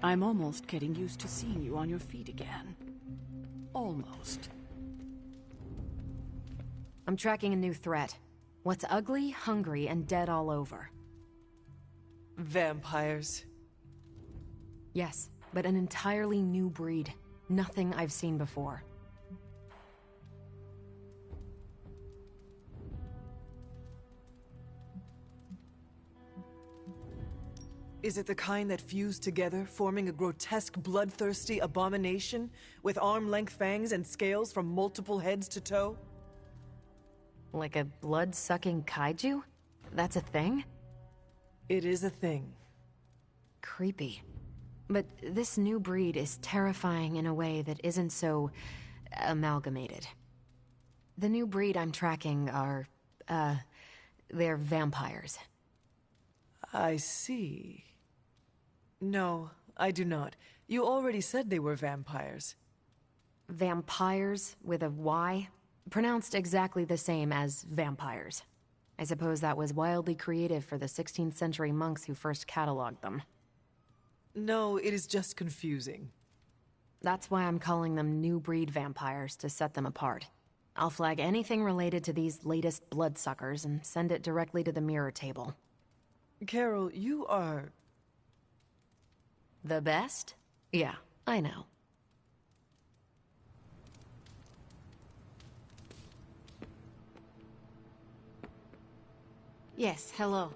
I'm almost getting used to seeing you on your feet again. Almost. I'm tracking a new threat. What's ugly, hungry, and dead all over. Vampires. Yes, but an entirely new breed. Nothing I've seen before. Is it the kind that fuse together, forming a grotesque, bloodthirsty abomination with arm-length fangs and scales from multiple heads to toe? Like a blood-sucking kaiju? That's a thing? It is a thing. Creepy. But this new breed is terrifying in a way that isn't so amalgamated. The new breed I'm tracking are, they're vampires. I see. No, I do not. You already said they were vampires. Vampires with a Y? Pronounced exactly the same as vampires. I suppose that was wildly creative for the 16th century monks who first cataloged them. No, it is just confusing. That's why I'm calling them new breed vampires, to set them apart. I'll flag anything related to these latest bloodsuckers and send it directly to the mirror table. Carol, you are... The best? Yeah, I know. Yes, hello.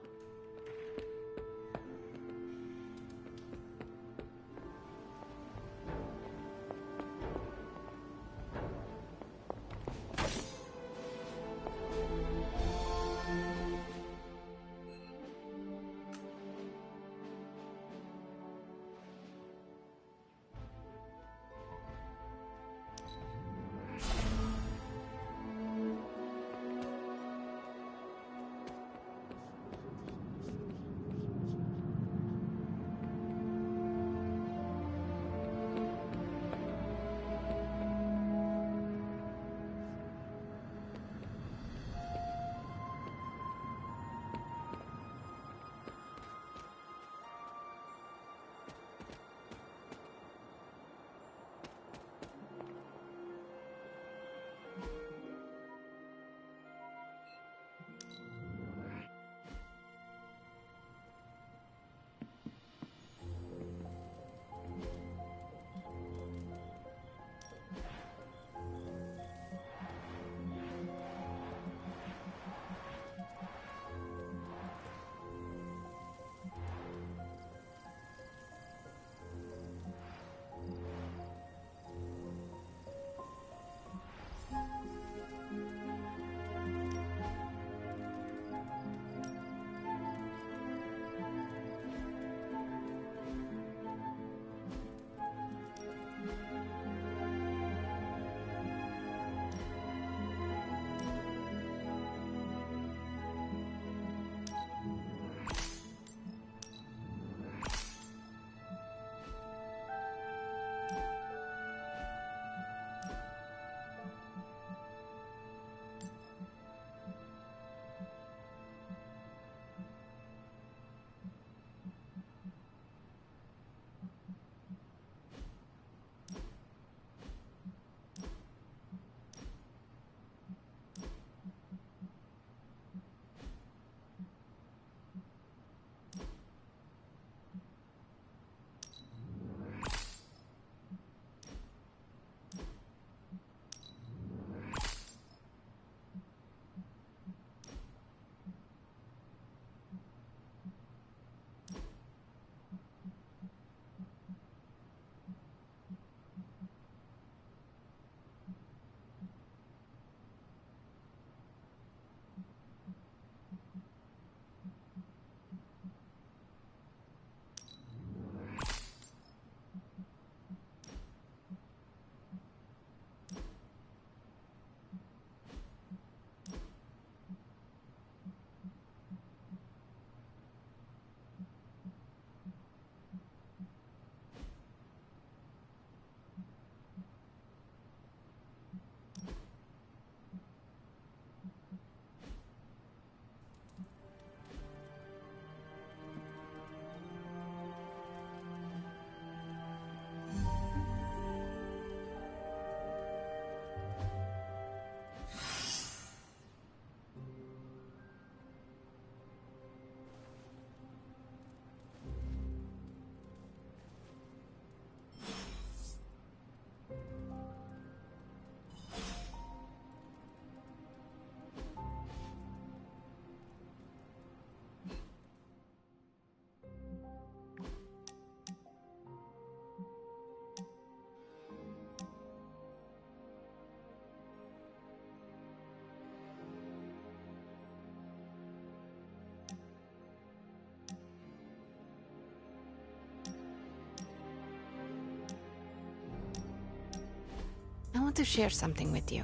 to share something with you.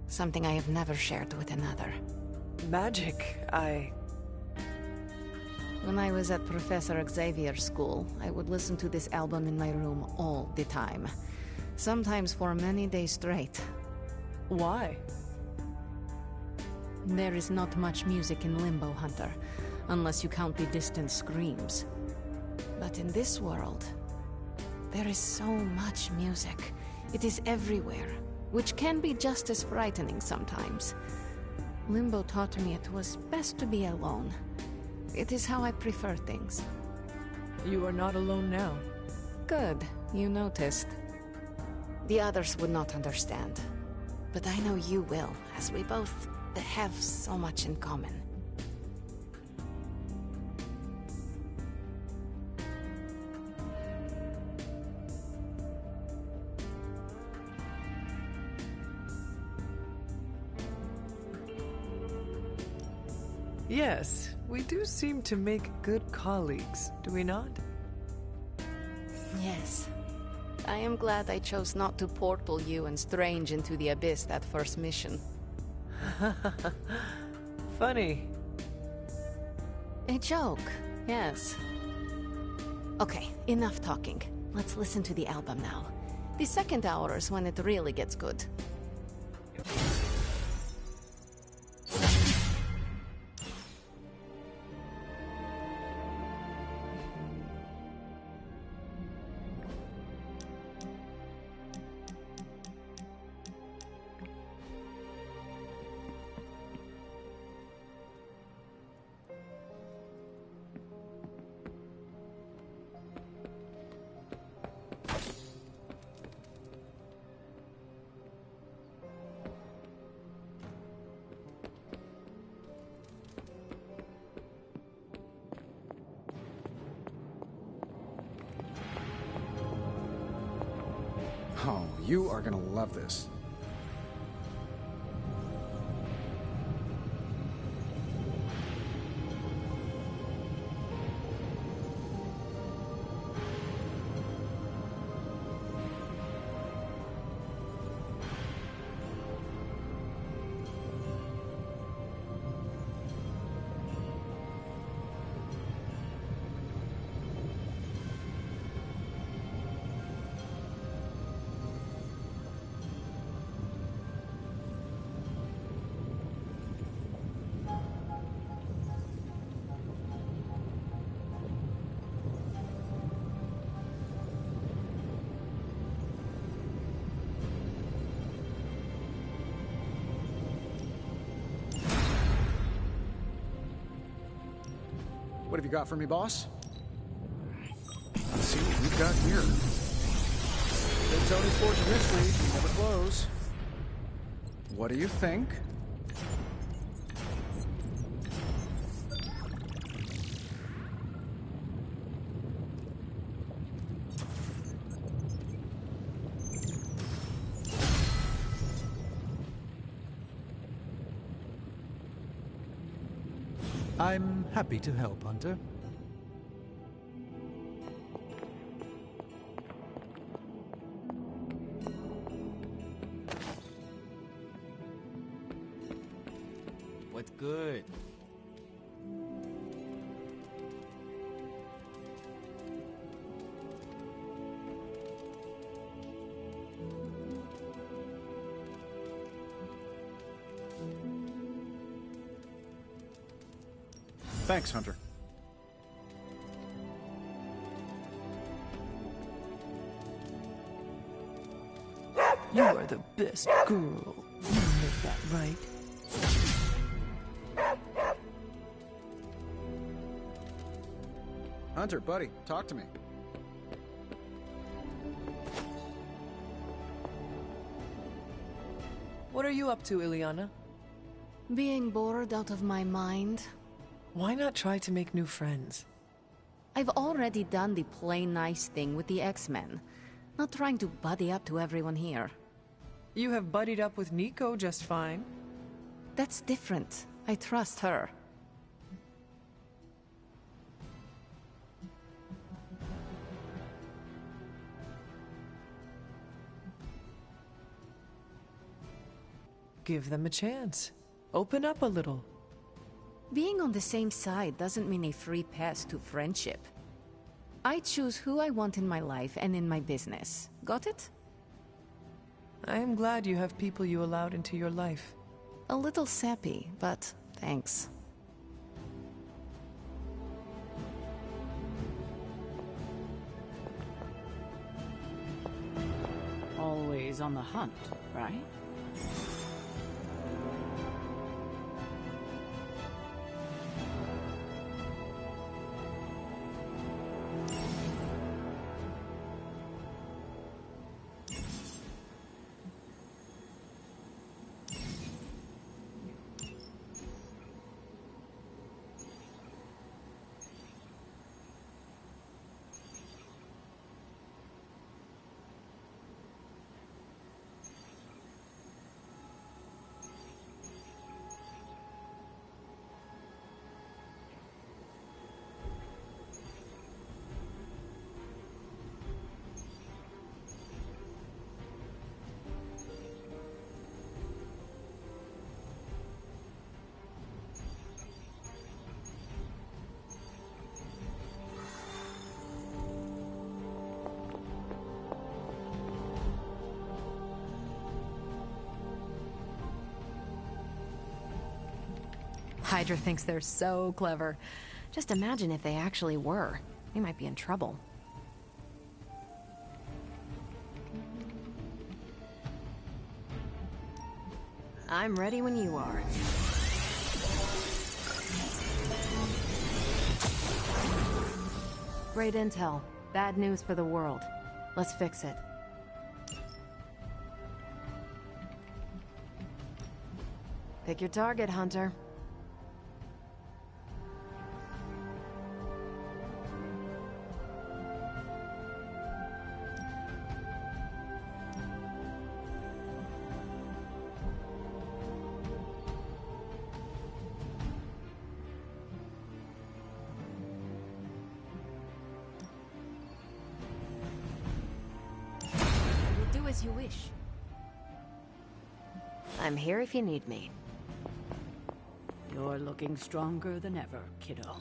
Something I have never shared with another. Magic, When I was at Professor Xavier's school, I would listen to this album in my room all the time. Sometimes for many days straight. Why? There is not much music in Limbo, Hunter, unless you count the distant screams. But in this world, there is so much music. It is everywhere, which can be just as frightening sometimes. Limbo taught me it was best to be alone. It is how I prefer things. You are not alone now. Good, you noticed. The others would not understand. But I know you will, as we both have so much in common. Yes, we do seem to make good colleagues, do we not? Yes. I am glad I chose not to portal you and Strange into the Abyss that first mission. Funny. A joke, yes. Okay, enough talking. Let's listen to the album now. The second hour is when it really gets good. Oh, you are gonna love this. What have you got for me, boss? Let's see what we've got here. Good Tony's fortune this week, never close. What do you think? I'm happy to help, Hunter. What's good? Thanks, Hunter. You are the best girl. You make that right. Hunter, buddy, talk to me. What are you up to, Ileana? Being bored out of my mind. Why not try to make new friends? I've already done the plain nice thing with the X-Men. Not trying to buddy up to everyone here. You have buddied up with Nico just fine. That's different. I trust her. Give them a chance. Open up a little. Being on the same side doesn't mean a free pass to friendship. I choose who I want in my life and in my business. Got it? I am glad you have people you allowed into your life. A little sappy, but thanks. Always on the hunt, right? Hydra thinks they're so clever. Just imagine if they actually were. We might be in trouble. I'm ready when you are. Great intel. Bad news for the world. Let's fix it. Pick your target, Hunter. Do as you wish. I'm here if you need me. You're looking stronger than ever, kiddo.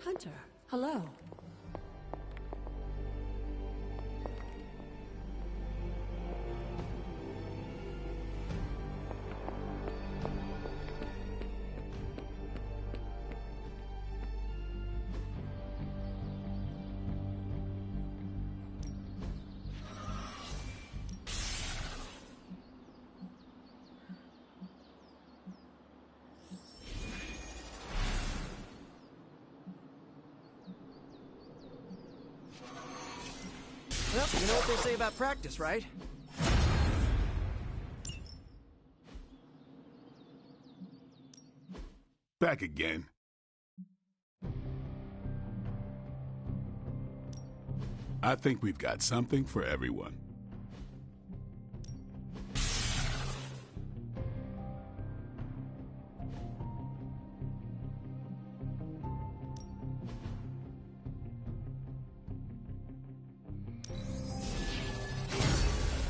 Hunter, hello. Well, you know what they say about practice, right? Back again. I think we've got something for everyone.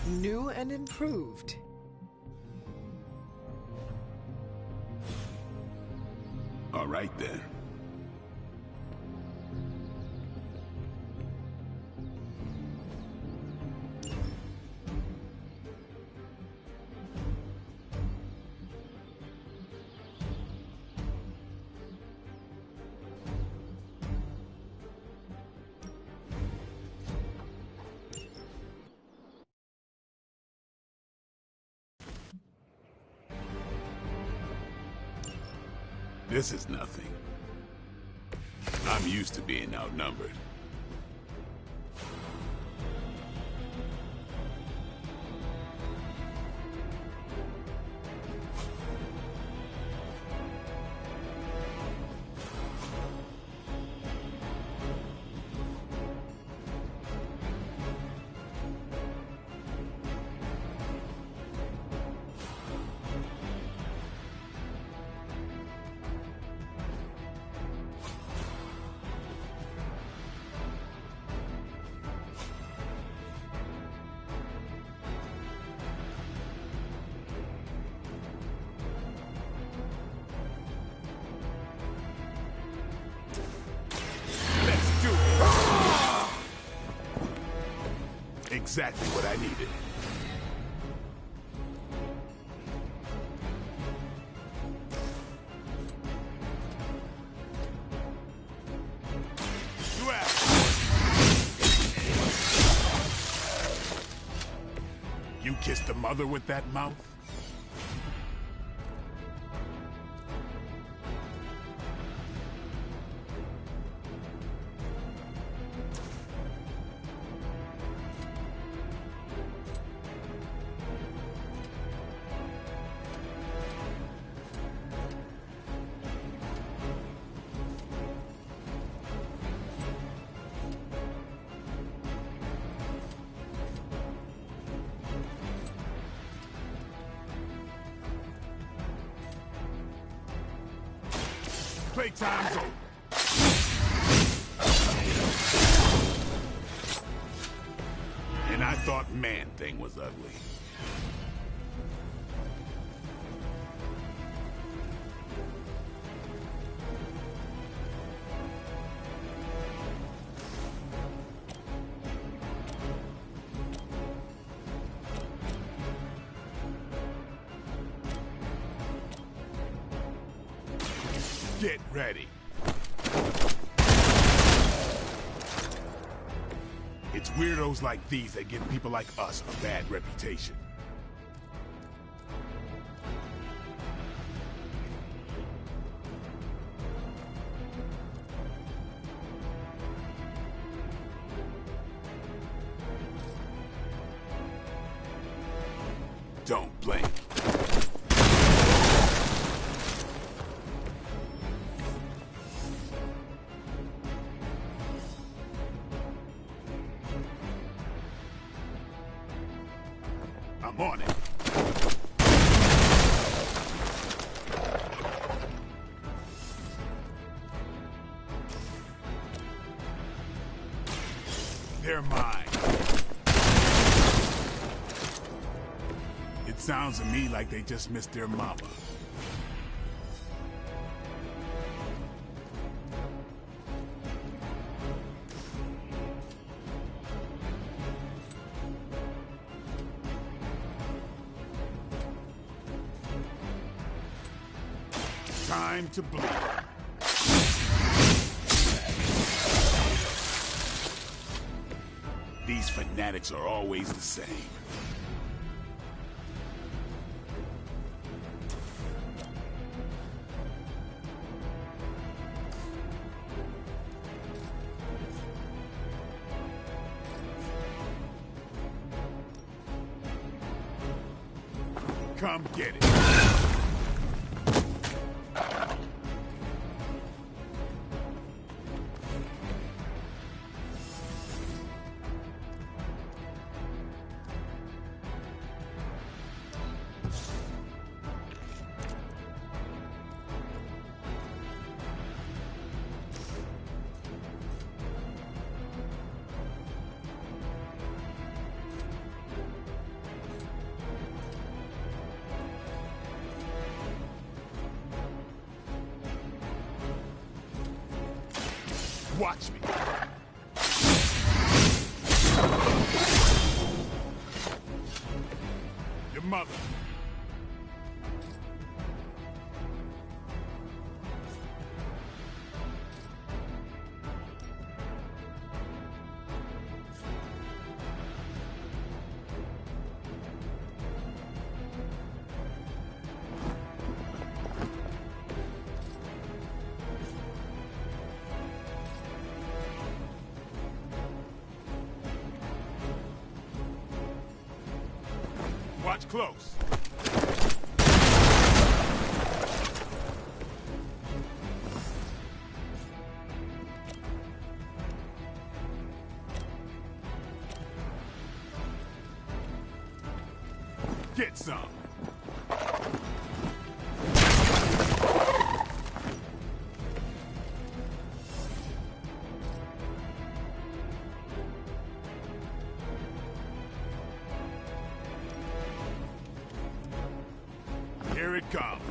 New and improved. All right then. This is nothing. I'm used to being outnumbered. exactly what I needed. You asked for it. You kissed the mother with that mouth? Playtime's over. And I thought Man-Thing was ugly. Get ready. It's weirdos like these that give people like us a bad reputation. Don't blame. I'm on it. They're mine. It sounds to me like they just missed their mama. Time to bleed. These fanatics are always the same. Come get it. Watch me. Your mother. Watch close. Get some. Here it comes.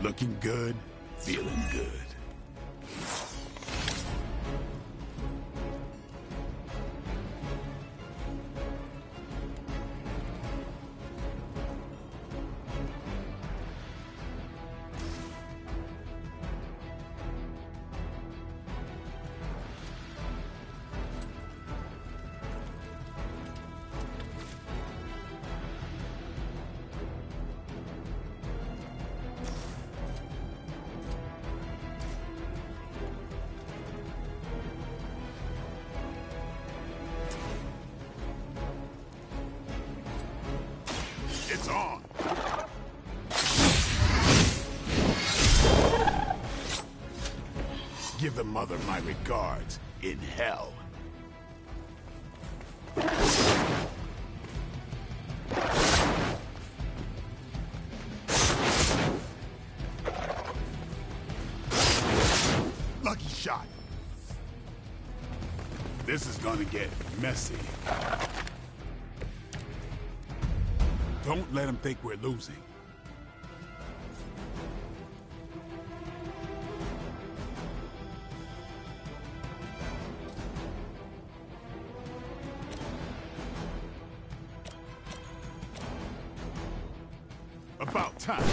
Looking good, feeling good. It's on. Give the mother my regards in hell. Lucky shot. This is gonna get messy. Don't let them think we're losing. About time.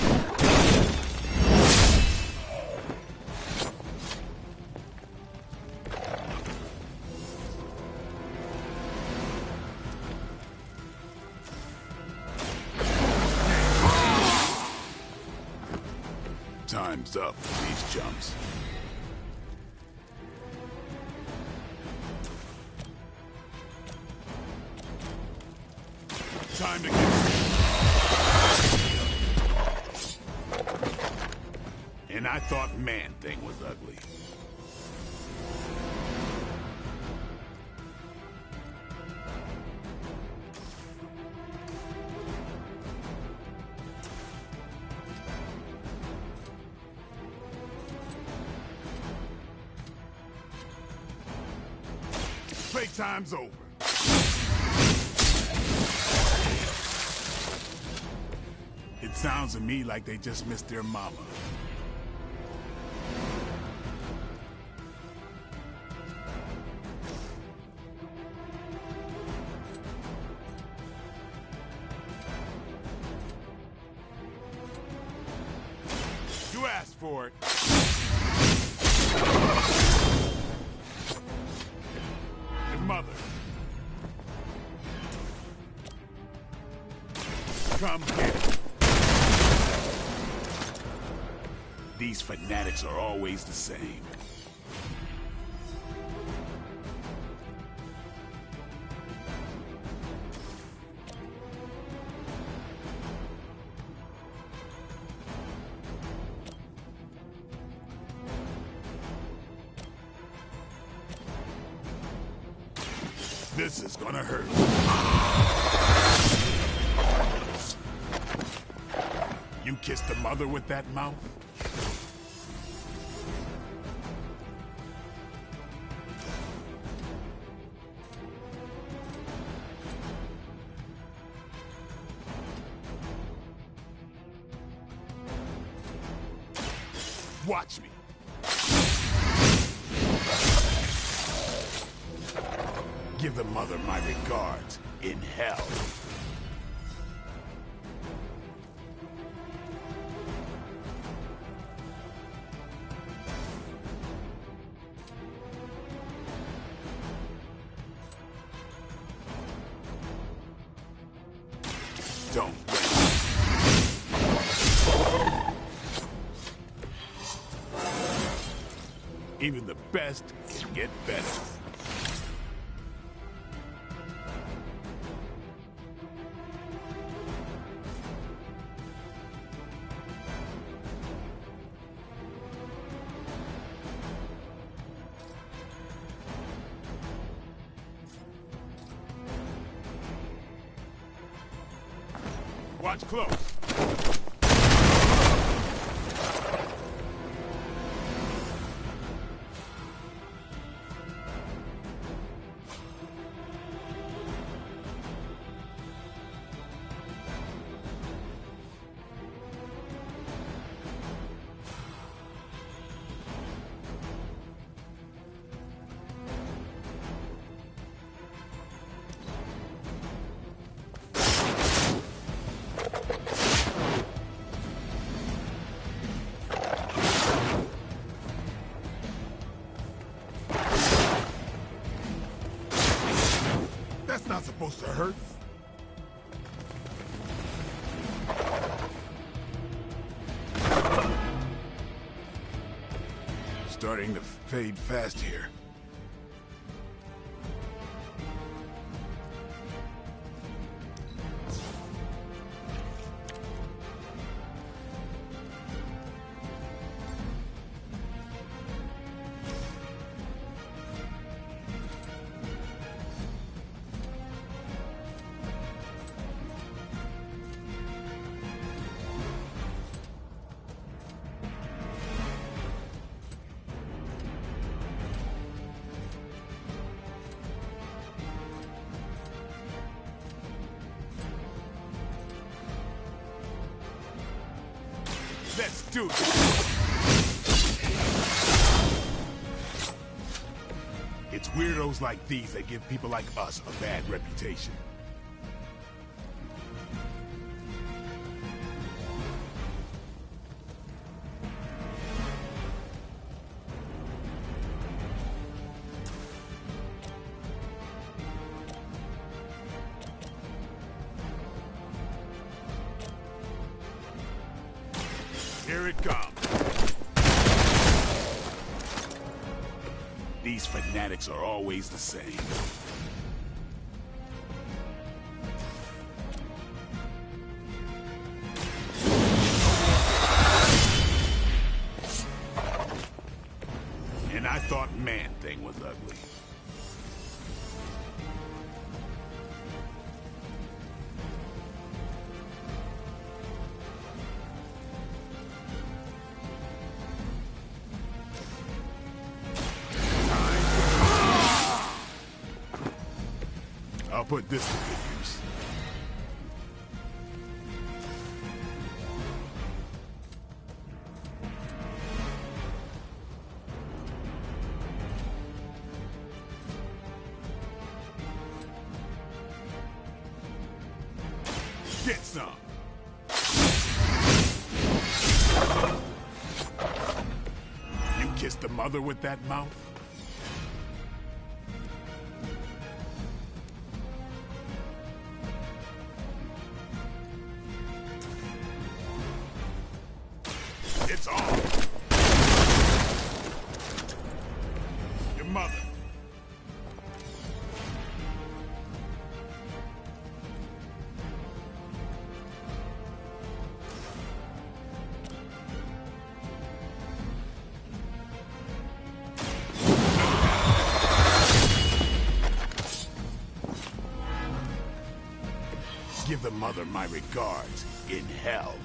Time's up for these jumps. Time to get... And I thought Man-Thing was ugly. Playtime's over. It sounds to me like they just missed their mama. You asked for it. Mother. Come here. These fanatics are always the same. This is gonna hurt. You kissed the mother with that mouth? Watch me. Give the mother my regards in hell. Don't wait. Even the best can get better. Watch close. not supposed to hurt. Starting to fade fast here. Let's do this. It's weirdos like these that give people like us a bad reputation. Here it comes. These fanatics are always the same. And I thought Man-Thing was ugly. I'll put this to good use. Get some. You kissed the mother with that mouth? It's on. Your mother. Give the mother my regards in hell.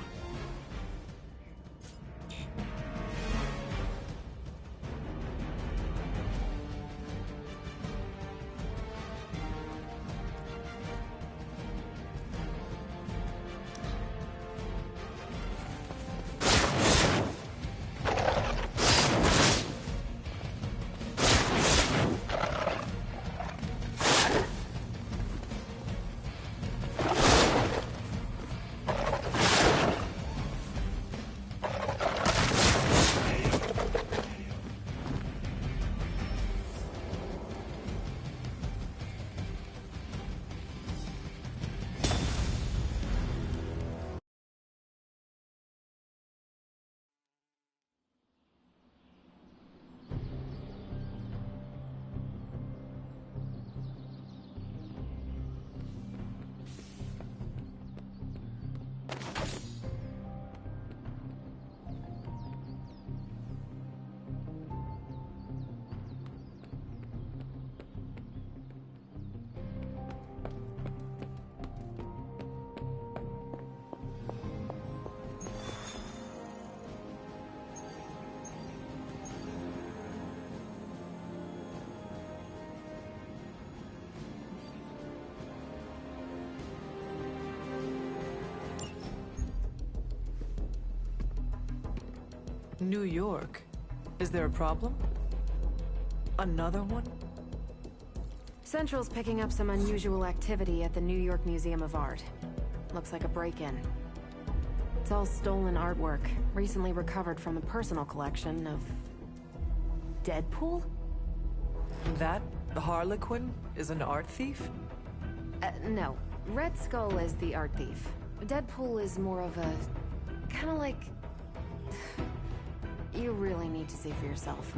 New York? Is there a problem? Another one? Central's picking up some unusual activity at the New York Museum of Art. Looks like a break-in. It's all stolen artwork, recently recovered from a personal collection of... Deadpool? That Harlequin is an art thief? No. Red Skull is the art thief. Deadpool is more of a... kind of like... You really need to see for yourself.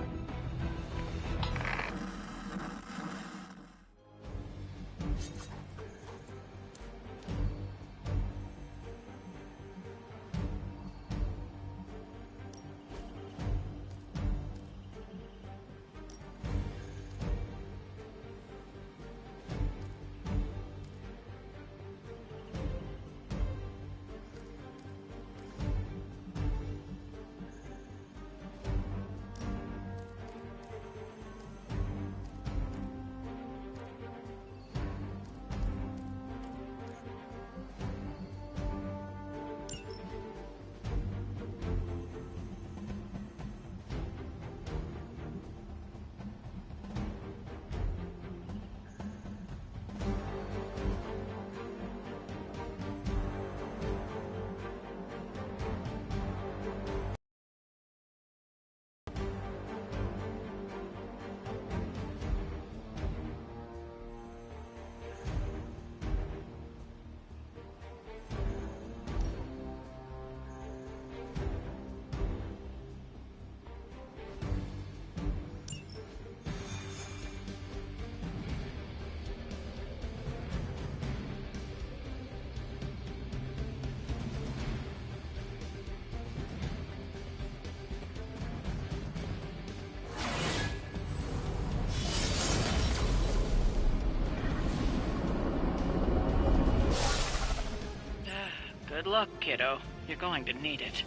Good luck, kiddo. You're going to need it.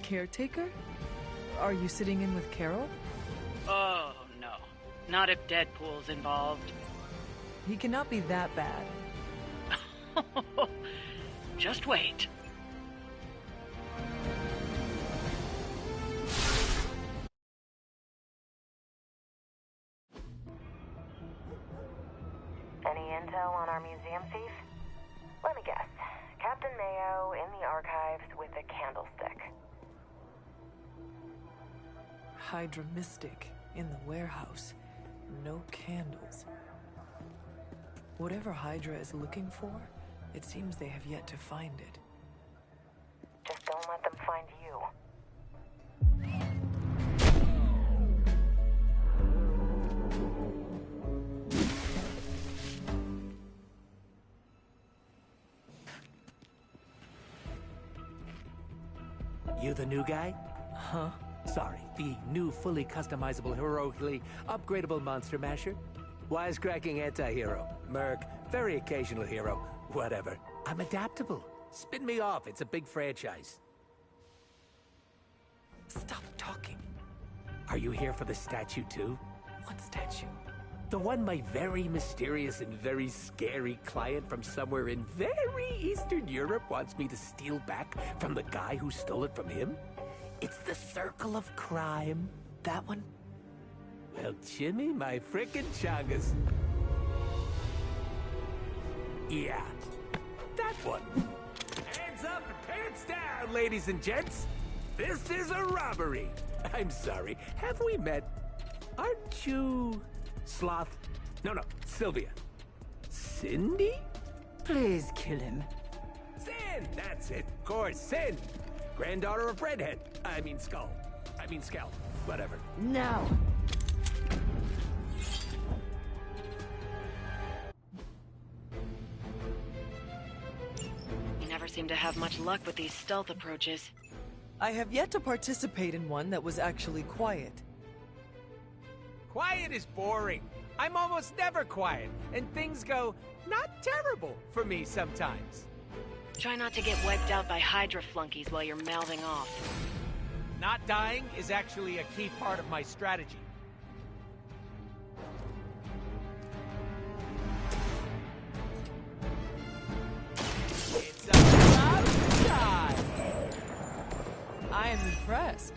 Caretaker? Are you sitting in with Carol? Oh, no. Not if Deadpool's involved. He cannot be that bad. Just wait. Any intel on our museum thief? Let me guess. Captain Mayo in the archives with a candlestick. Hydra Mystic in the warehouse. No candles. Whatever Hydra is looking for, it seems they have yet to find it. Just don't let them find you. You the new guy? Huh? Sorry, the new fully customizable, heroically upgradable monster masher? Wisecracking anti-hero. Merc, very occasional hero. Whatever. I'm adaptable. Spin me off, it's a big franchise. Stop talking. Are you here for the statue too? What statue? The one my very mysterious and very scary client from somewhere in very Eastern Europe wants me to steal back from the guy who stole it from him? It's the Circle of Crime. That one? Well, Jimmy, my frickin' chungus. Yeah, that one. Hands up and pants down, ladies and gents. This is a robbery. I'm sorry, have we met? Aren't you... Sloth? No, Sylvia. Cindy? Please kill him. Sin! That's it, of course, Sin. Granddaughter of Redhead. I mean Skull. Whatever. No. You never seem to have much luck with these stealth approaches. I have yet to participate in one that was actually quiet. Quiet is boring. I'm almost never quiet, and things go not terrible for me sometimes. Try not to get wiped out by Hydra flunkies while you're mouthing off. Not dying is actually a key part of my strategy. It's about time! I am impressed.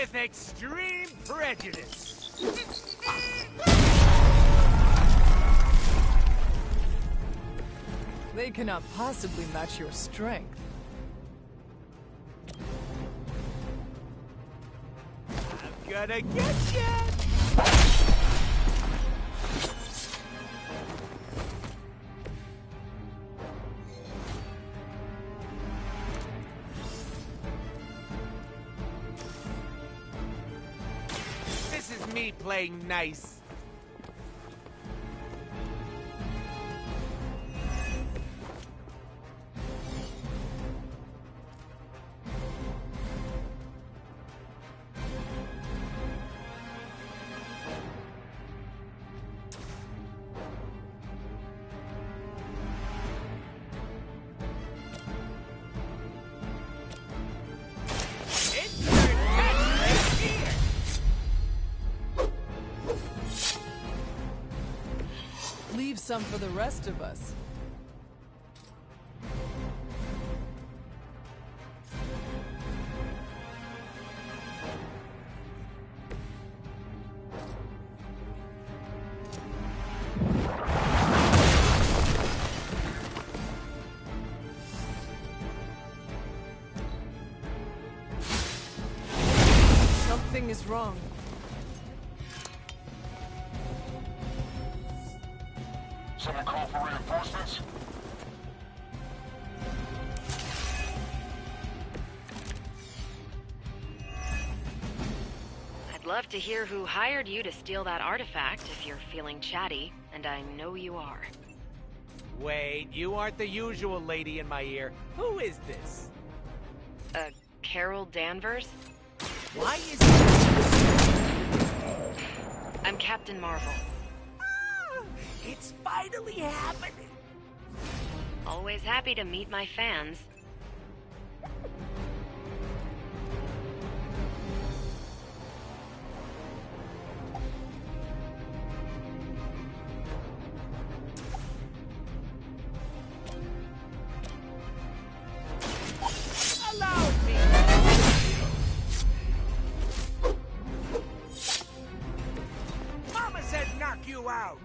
with extreme prejudice. They cannot possibly match your strength. I'm gonna get ya! This is me playing nice. Leave some for the rest of us. Something is wrong. Someone call for reinforcements? I'd love to hear who hired you to steal that artifact if you're feeling chatty, and I know you are. Wait, you aren't the usual lady in my ear. Who is this? Carol Danvers? Why is I'm Captain Marvel. It's finally happening! Always happy to meet my fans. Allow me! Mama said knock you out!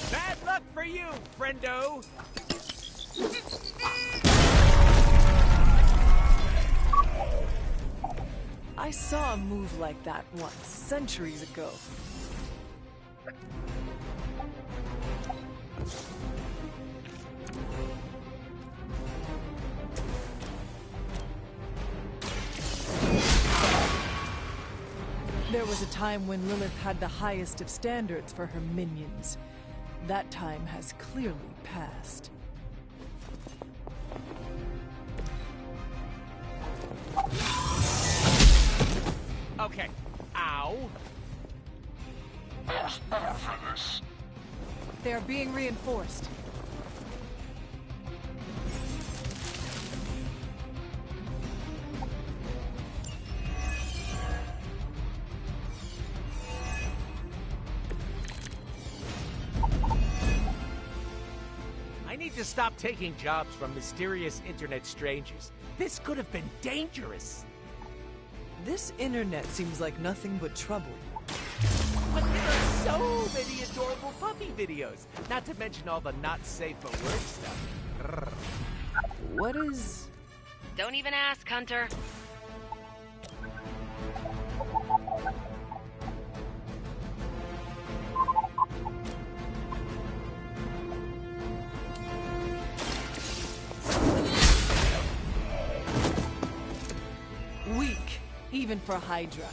Bad luck for you, friendo! I saw a move like that once, centuries ago. There was a time when Lilith had the highest of standards for her minions. That time has clearly passed. Okay. Ow. There's more for this. They are being reinforced. I need to stop taking jobs from mysterious internet strangers. This could have been dangerous. This internet seems like nothing but trouble. But there are so many adorable puppy videos. Not to mention all the not safe for work stuff. Grr. What is... Don't even ask, Hunter. Weak, even for Hydra.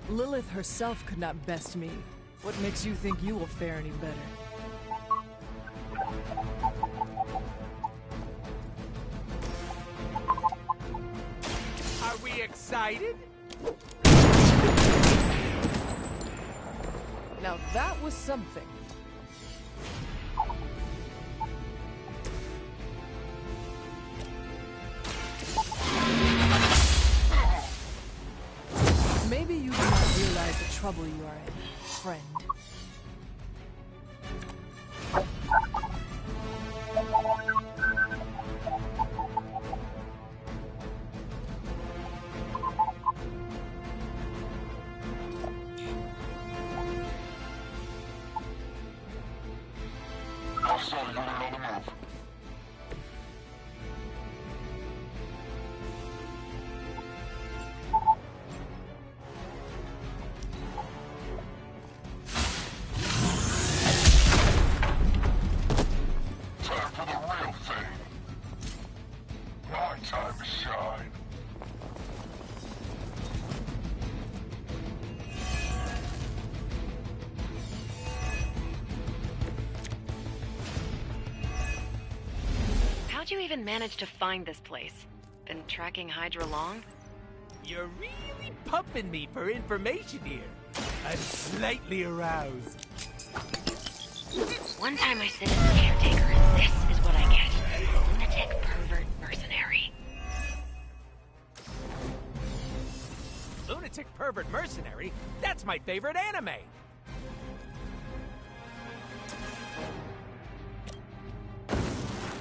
Lilith herself could not best me. What makes you think you will fare any better? Are we excited? Now that was something. Maybe you do not realize the trouble you are in, friend. Hostile unit on the move. Time for the real thing. My time to shine. How'd you even manage to find this place? Been tracking Hydra long? You're really pumping me for information here. I'm slightly aroused. One time I sit as the caretaker, and this is what I get. Lunatic pervert mercenary. Lunatic pervert mercenary? That's my favorite anime.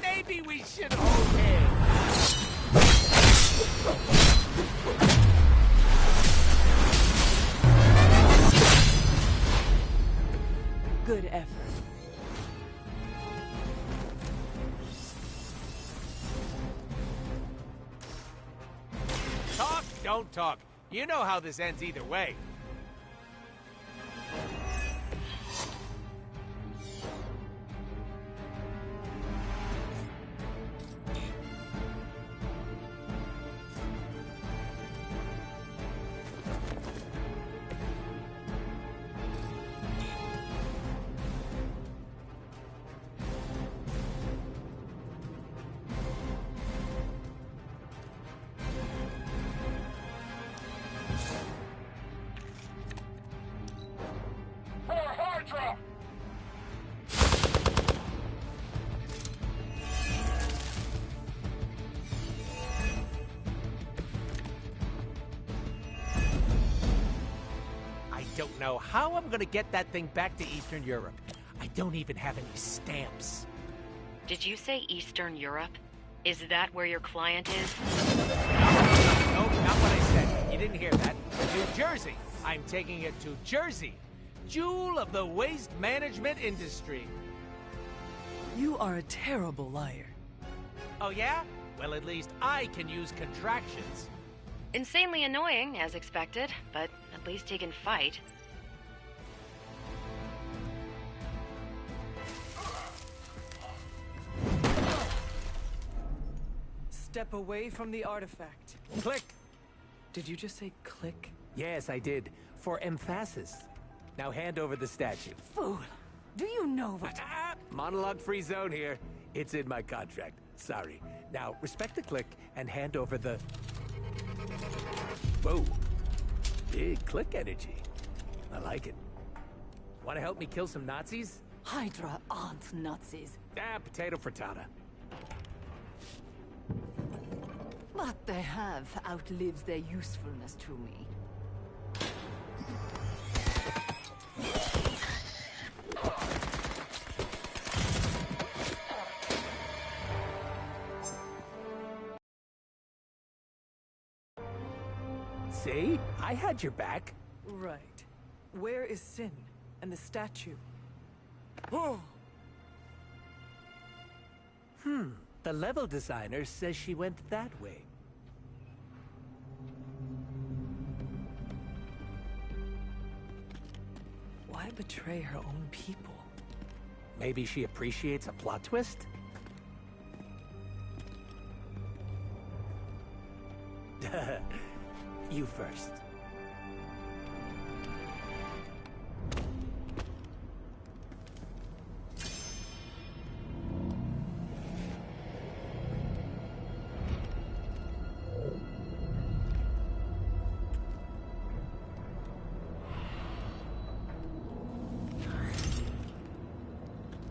Maybe we should hold hands. Good effort. Talk, don't talk. You know how this ends either way. For Hydra! I don't know how I'm gonna get that thing back to Eastern Europe. I don't even have any stamps. Did you say Eastern Europe? Is that where your client is? No, not what I said. You didn't hear that. New Jersey. I'm taking it to Jersey. Jewel of the waste management industry. You are a terrible liar. Oh yeah? Well, at least I can use contractions. Insanely annoying, as expected, but at least he can fight. Step away from the artifact. Click. Did you just say click? Yes, I did. For emphasis. Now hand over the statue. Fool! Do you know what... Monologue-free zone here. It's in my contract. Sorry. Now, respect the click and hand over the... Whoa. Big click energy. I like it. Want to help me kill some Nazis? Hydra aren't Nazis. Potato frittata. But they have outlived their usefulness to me. See? I had your back. Right. Where is Sin and the statue? The level designer says she went that way. Why betray her own people? Maybe she appreciates a plot twist? You first.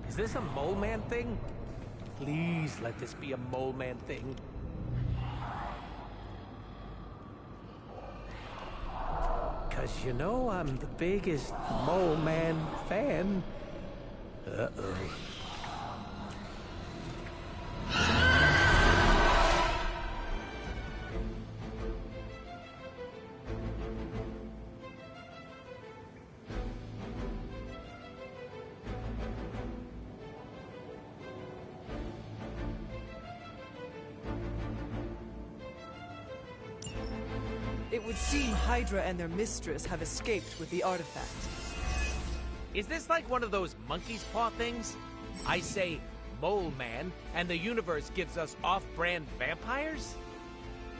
Is this a mole man thing? Please let this be a mole man thing. Because you know I'm the biggest Mole Man fan. Uh-oh. It would seem Hydra and their mistress have escaped with the artifact. Is this like one of those monkey's paw things? I say Mole Man, and the universe gives us off-brand vampires?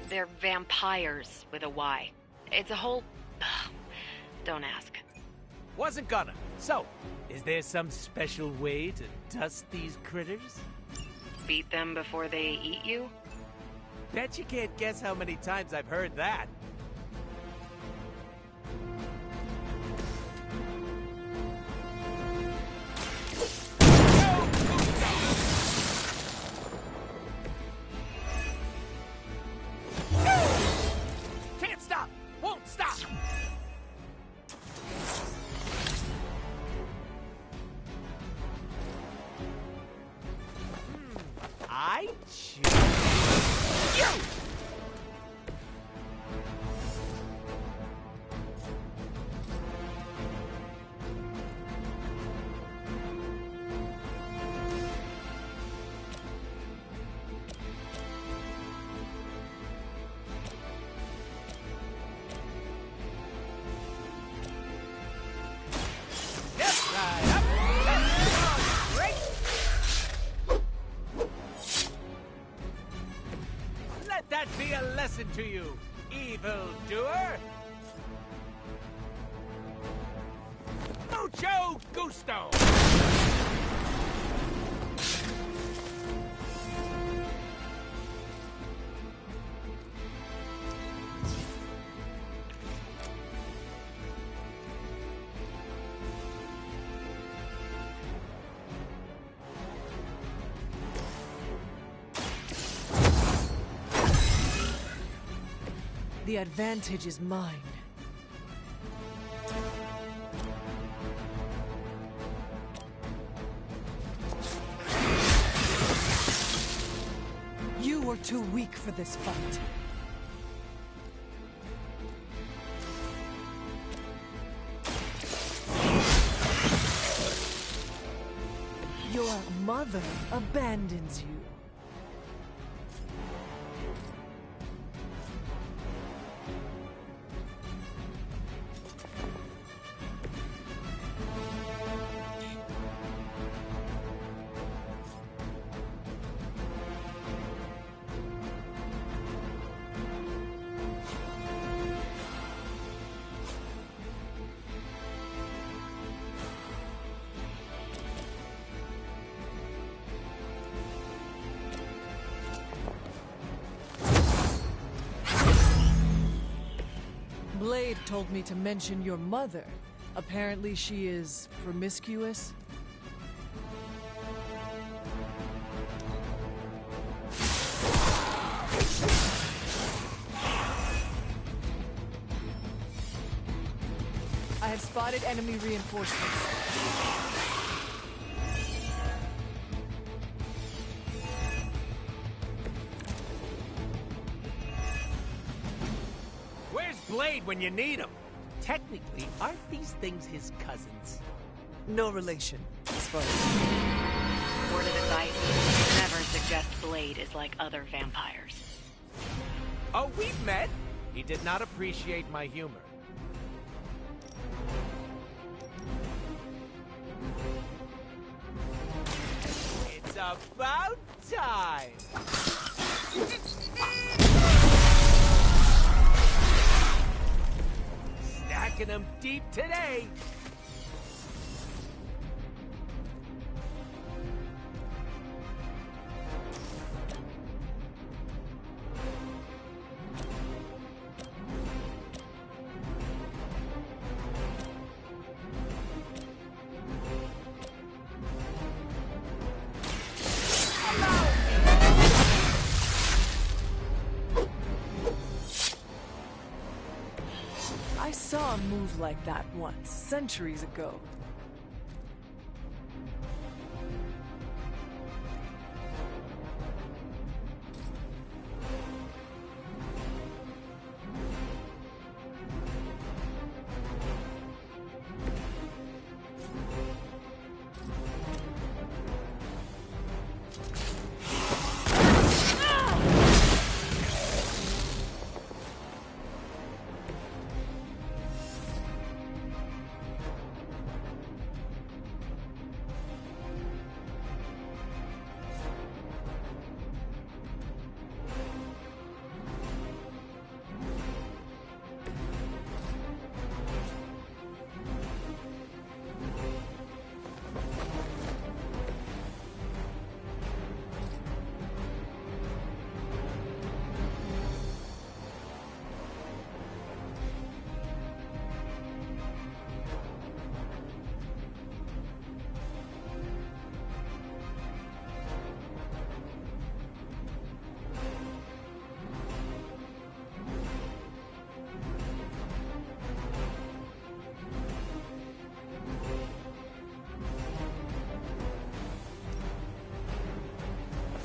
They're vampires with a Y. It's a whole... Don't ask. Wasn't gonna. So, is there some special way to dust these critters? Beat them before they eat you? Bet you can't guess how many times I've heard that. Can't stop! Won't stop! I choose you! Let that be a lesson to you, evildoer! Mucho gusto! The advantage is mine. You are too weak for this fight. Your mother abandons you. Blade told me to mention your mother. Apparently she is promiscuous. I have spotted enemy reinforcements. Blade when you need him. Technically, aren't these things his cousins? No relation, as far as... Word of advice, never suggest Blade is like other vampires. Oh, we've met? He did not appreciate my humor. It's about time! Stacking them deep today. I saw saw a move like that once, centuries ago.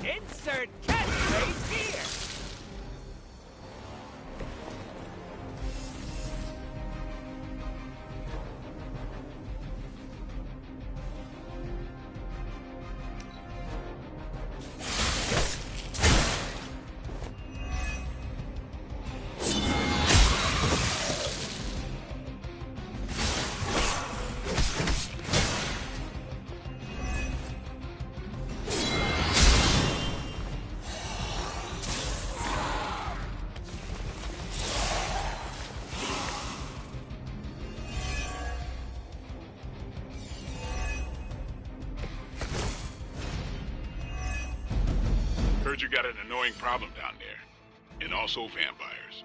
Insert catchphrase here! Heard you got an annoying problem down there. And also vampires.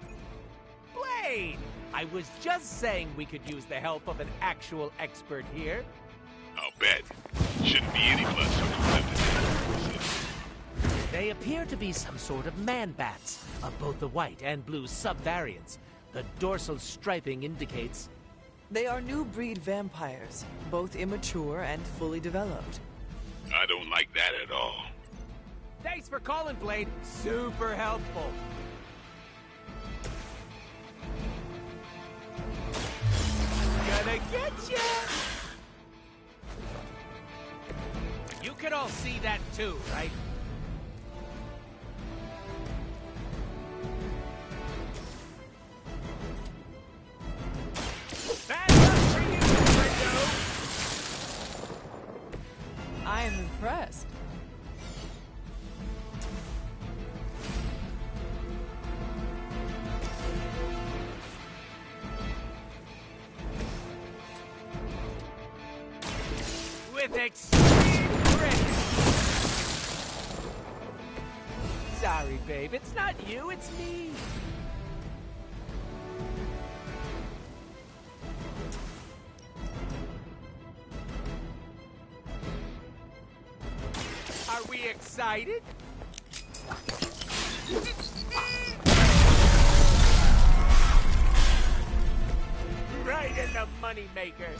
Blade! I was just saying we could use the help of an actual expert here. I'll bet. Shouldn't be any bloodsuckers left in there. They appear to be some sort of man-bats, of both the white and blue subvariants. The dorsal striping indicates... They are new breed vampires, both immature and fully developed. I don't like that at all. Thanks for calling, Blade. Super helpful. Gonna get ya! You can all see that too, right? Bad luck for you, Brendo! I am impressed. With extreme grit. Sorry, babe. It's not you, it's me. Are we excited? Right in the moneymaker.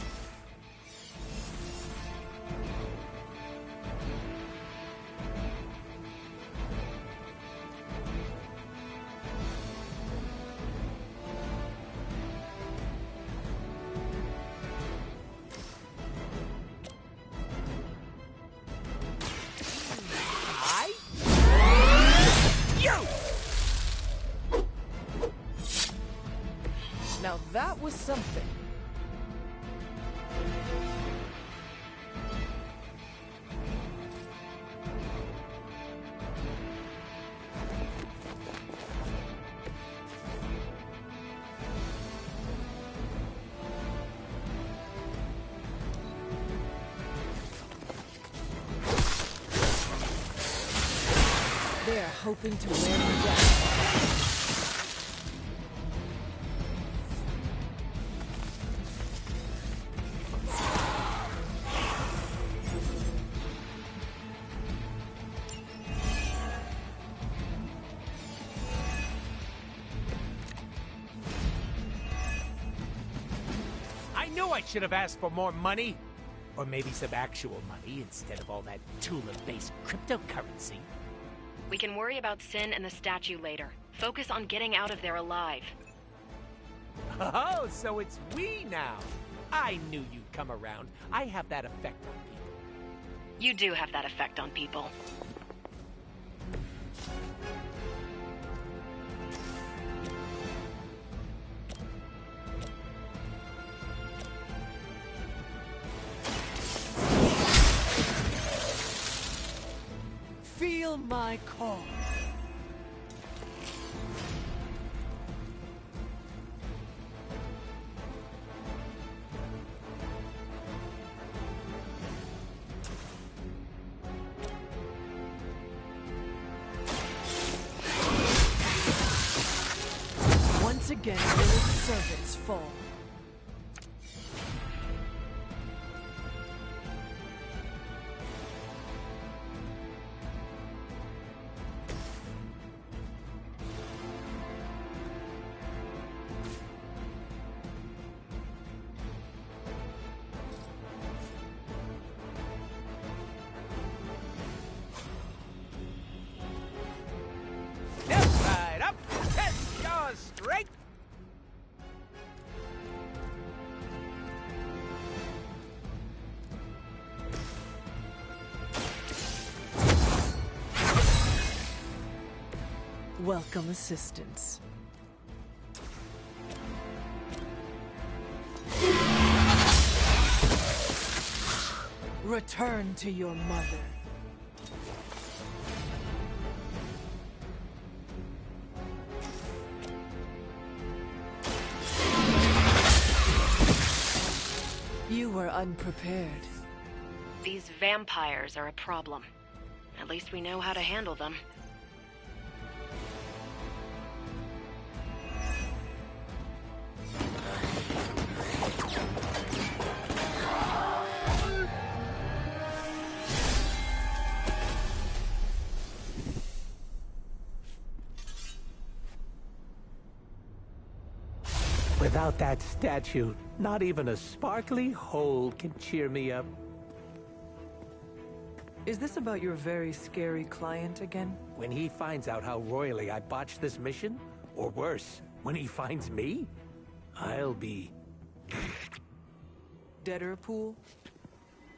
Now that was something. They're hoping to wear me down. knew I should have asked for more money. Or maybe some actual money instead of all that Tula-based cryptocurrency. We can worry about Sin and the statue later. Focus on getting out of there alive. Oh, so it's we now. I knew you'd come around. I have that effect on people. You do have that effect on people. Feel my call. Once again, will its servants fall. Side up, test your strength. Welcome assistance. Return to your mother. You were unprepared. These vampires are a problem. At least we know how to handle them. Without that statue, not even a sparkly hole can cheer me up. Is this about your very scary client again? When he finds out how royally I botched this mission, or worse, when he finds me, I'll be... Deader pool?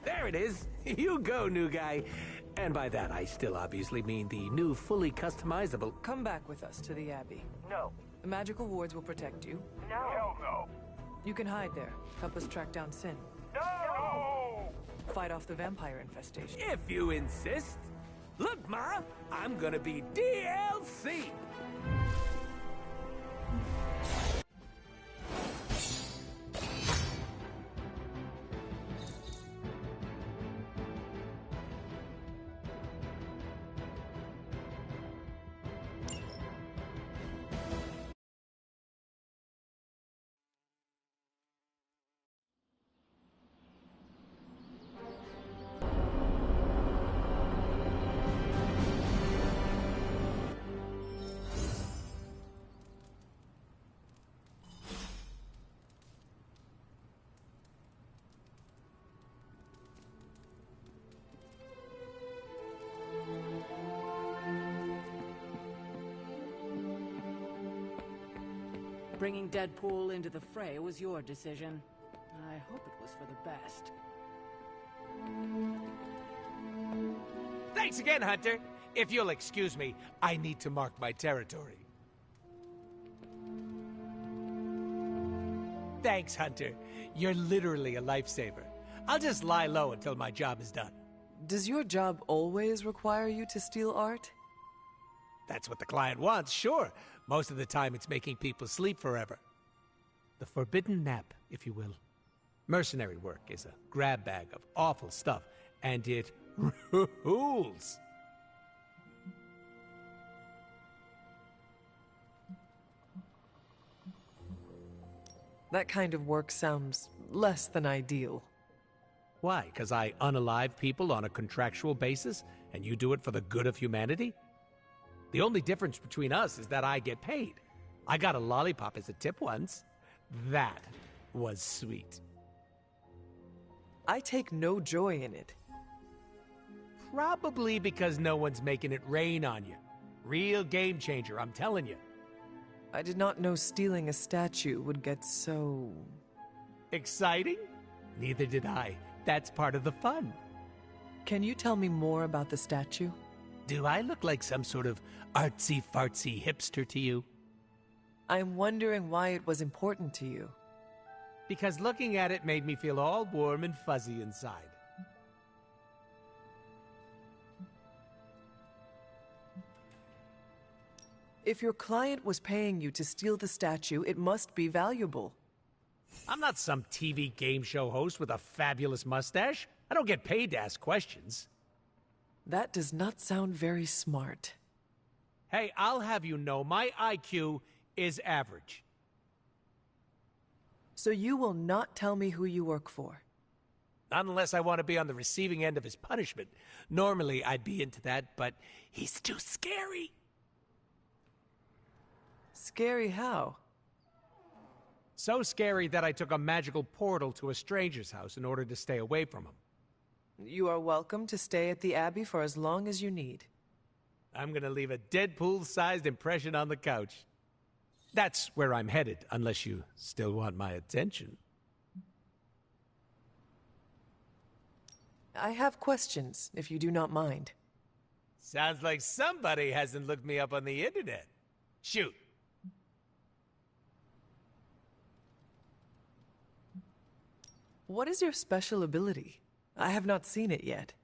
There it is! You go, new guy! And by that, I still obviously mean the new, fully customizable... Come back with us to the Abbey. No. The magical wards will protect you. No. Hell no. You can hide there. Help us track down Sin. No! Fight off the vampire infestation. If you insist. Look, Ma, I'm gonna be DLC! Bringing Deadpool into the fray was your decision. I hope it was for the best. Thanks again, Hunter. If you'll excuse me, I need to mark my territory. Thanks, Hunter. You're literally a lifesaver. I'll just lie low until my job is done. Does your job always require you to steal art? That's what the client wants, sure. Most of the time, it's making people sleep forever. The forbidden nap, if you will. Mercenary work is a grab bag of awful stuff, and it rules. That kind of work sounds less than ideal. Why? Because I unalive people on a contractual basis, and you do it for the good of humanity? The only difference between us is that I get paid. I got a lollipop as a tip once. That was sweet. I take no joy in it. Probably because no one's making it rain on you. Real game changer, I'm telling you. I did not know stealing a statue would get so... Exciting? Neither did I. That's part of the fun. Can you tell me more about the statue? Do I look like some sort of artsy-fartsy hipster to you? I'm wondering why it was important to you. Because looking at it made me feel all warm and fuzzy inside. If your client was paying you to steal the statue, it must be valuable. I'm not some TV game show host with a fabulous mustache. I don't get paid to ask questions. That does not sound very smart. Hey, I'll have you know, my IQ is average. So you will not tell me who you work for? Not unless I want to be on the receiving end of his punishment. Normally, I'd be into that, but he's too scary. Scary how? So scary that I took a magical portal to a stranger's house in order to stay away from him. You are welcome to stay at the Abbey for as long as you need. I'm gonna leave a Deadpool-sized impression on the couch. That's where I'm headed, unless you still want my attention. I have questions, if you do not mind. Sounds like somebody hasn't looked me up on the internet. Shoot. What is your special ability? I have not seen it yet.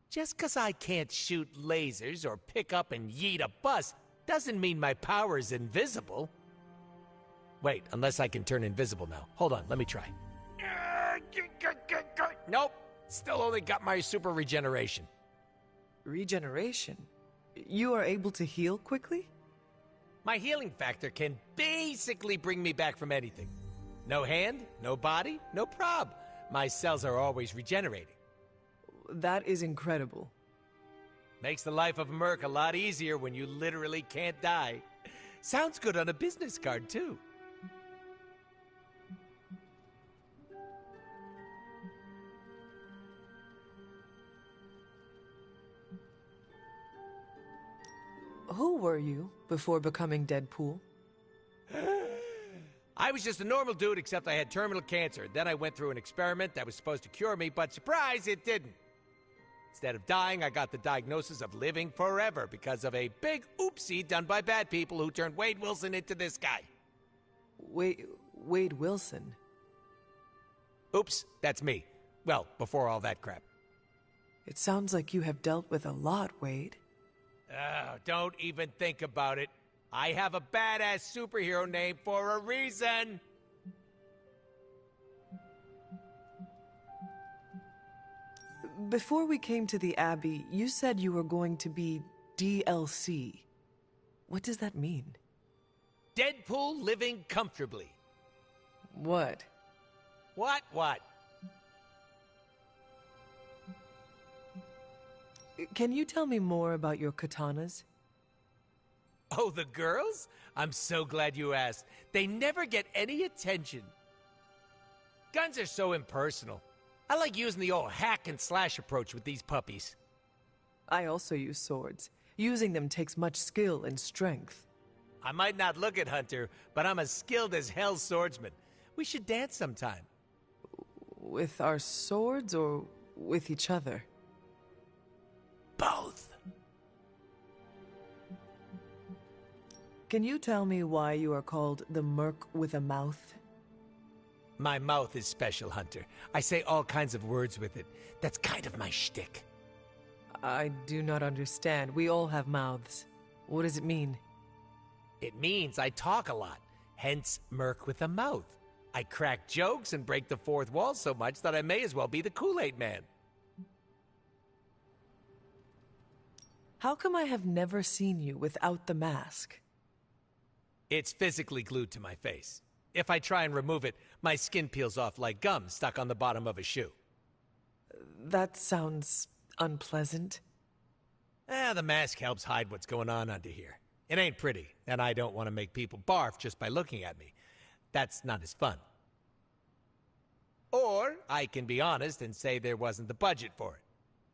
Just 'cause I can't shoot lasers or pick up and yeet a bus doesn't mean my power is invisible. Wait, unless I can turn invisible now. Hold on, let me try. Nope, still only got my super regeneration. Regeneration? You are able to heal quickly? My healing factor can basically bring me back from anything. No hand, no body, no prob. My cells are always regenerating. That is incredible. Makes the life of a merc a lot easier when you literally can't die. Sounds good on a business card, too. Who were you before becoming Deadpool? I was just a normal dude, except I had terminal cancer. Then I went through an experiment that was supposed to cure me, but surprise, it didn't. Instead of dying, I got the diagnosis of living forever because of a big oopsie done by bad people who turned Wade Wilson into this guy. Wade Wilson? Oops, that's me. Well, before all that crap. It sounds like you have dealt with a lot, Wade. Oh, don't even think about it. I have a badass superhero name for a reason. Before we came to the Abbey, you said you were going to be DLC. What does that mean? Deadpool living comfortably. What? What? Can you tell me more about your katanas? Oh, the girls? I'm so glad you asked. They never get any attention. Guns are so impersonal. I like using the old hack and slash approach with these puppies. I also use swords. Using them takes much skill and strength. I might not look it, Hunter, but I'm as skilled as hell swordsman. We should dance sometime. With our swords or with each other? Both. Can you tell me why you are called the Merc with a Mouth? My mouth is special, Hunter. I say all kinds of words with it. That's kind of my shtick. I do not understand. We all have mouths. What does it mean? It means I talk a lot, hence Merc with a Mouth. I crack jokes and break the fourth wall so much that I may as well be the Kool-Aid Man. How come I have never seen you without the mask? It's physically glued to my face. If I try and remove it, my skin peels off like gum stuck on the bottom of a shoe. That sounds unpleasant. The mask helps hide what's going on under here. It ain't pretty, and I don't want to make people barf just by looking at me. That's not as fun. Or Or I can be honest and say there wasn't the budget for it.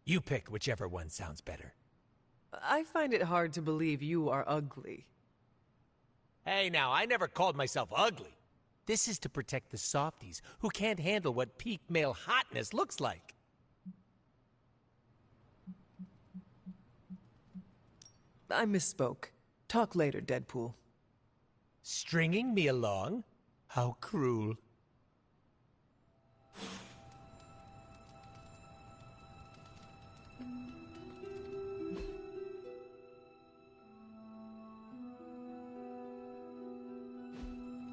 You pick whichever one sounds better. I find it hard to believe you are ugly. Hey now, I never called myself ugly. This is to protect the softies who can't handle what peak male hotness looks like. I misspoke. Talk later, Deadpool. Stringing me along? How cruel.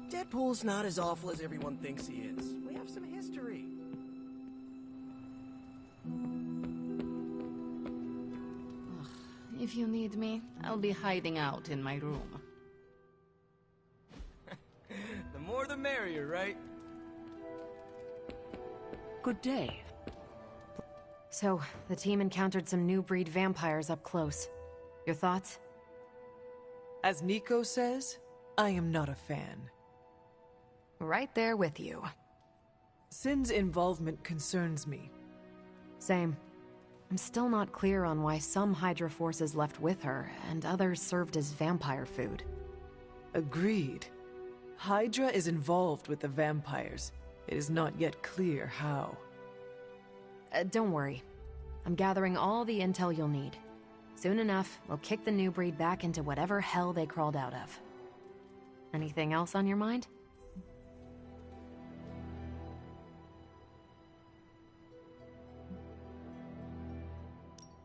Deadpool's not as awful as everyone thinks he is. We have some history. If you need me, I'll be hiding out in my room. The more the merrier, right? Good day. So, the team encountered some new breed vampires up close. Your thoughts? As Nico says, I am not a fan. Right there with you. Sin's involvement concerns me. Same. I'm still not clear on why some Hydra forces left with her, and others served as vampire food. Agreed. Hydra is involved with the vampires. It is not yet clear how. Don't worry. I'm gathering all the intel you'll need. Soon enough, we'll kick the new breed back into whatever hell they crawled out of. Anything else on your mind?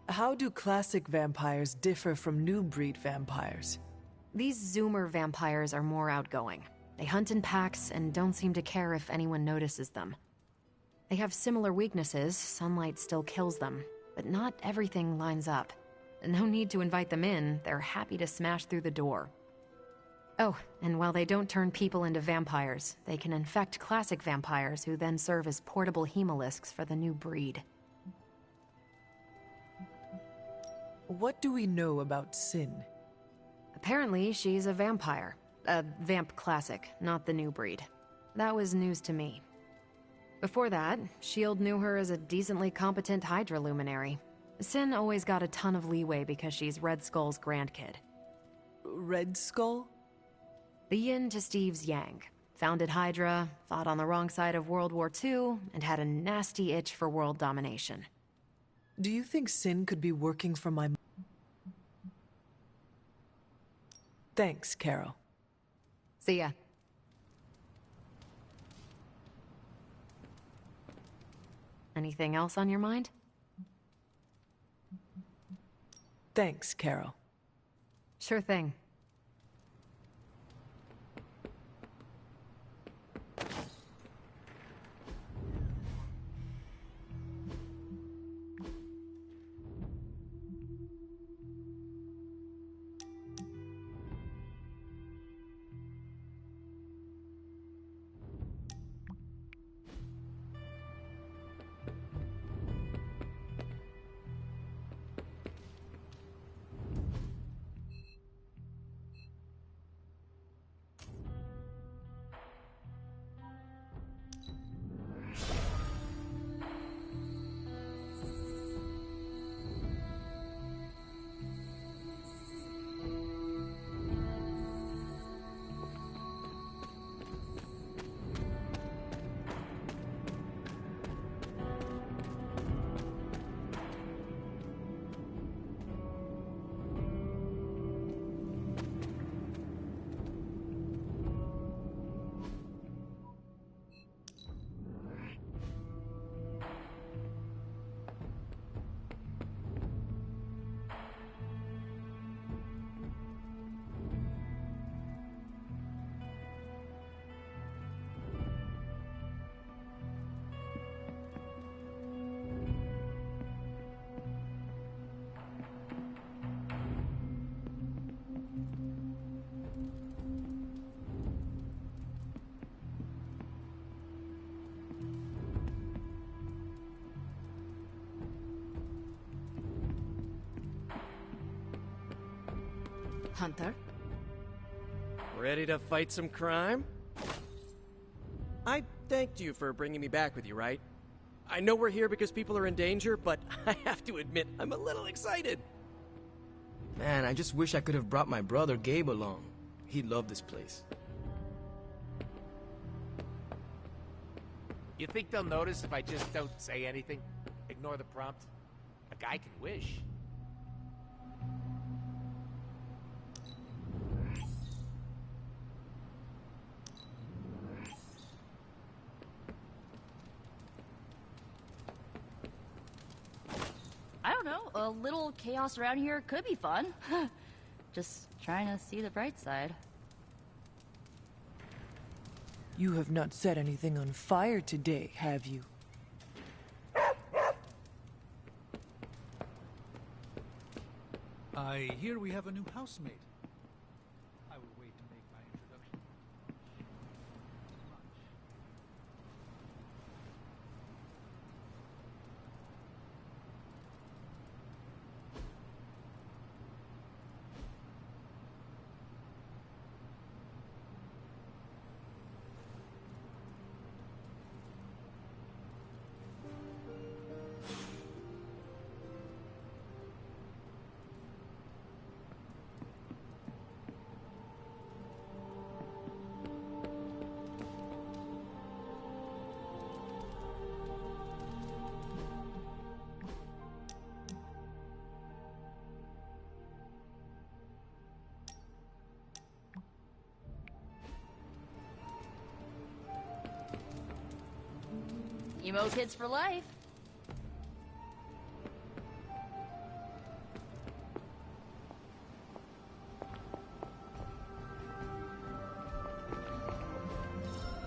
How do classic vampires differ from new breed vampires? These Zoomer vampires are more outgoing. They hunt in packs and don't seem to care if anyone notices them. They have similar weaknesses, sunlight still kills them, but not everything lines up. No need to invite them in, they're happy to smash through the door. Oh, and while they don't turn people into vampires, they can infect classic vampires who then serve as portable hemolisks for the new breed. What do we know about Sin? Apparently, she's a vampire. A vamp classic, not the new breed. That was news to me. Before that, S.H.I.E.L.D. knew her as a decently competent Hydra luminary. Sin always got a ton of leeway because she's Red Skull's grandkid. Red Skull? The yin to Steve's yang. Founded Hydra, fought on the wrong side of World War II, and had a nasty itch for world domination. Do you think Sin could be working for my... Thanks, Carol. See ya. Anything else on your mind? Thanks, Carol. Sure thing. Hunter? Ready to fight some crime? I thanked you for bringing me back with you, right? I know we're here because people are in danger, but I have to admit, I'm a little excited. Man, I just wish I could have brought my brother Gabe along. He'd love this place. You think they'll notice if I just don't say anything? Ignore the prompt? A guy can wish. I don't know, a little chaos around here could be fun. Just trying to see the bright side. You have not set anything on fire today, have you? I hear we have a new housemate. I will wait to make my introduction. Emo kids for life.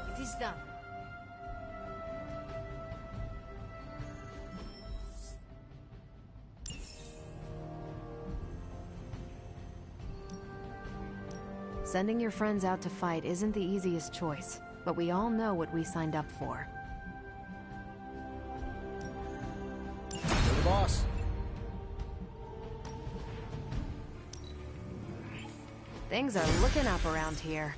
It is done. Sending your friends out to fight isn't the easiest choice, but we all know what we signed up for. To the boss. Things are looking up around here.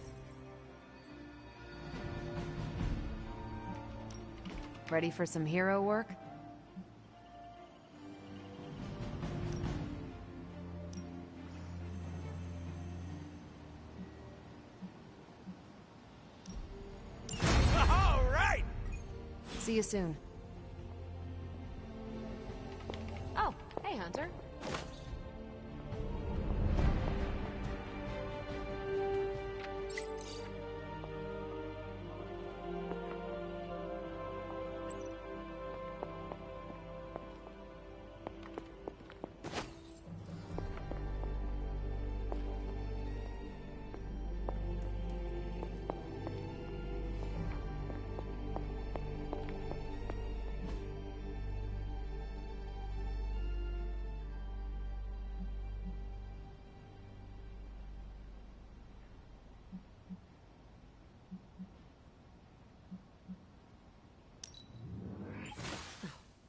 Ready for some hero work? All right! See you soon. Oh, hey, Hunter.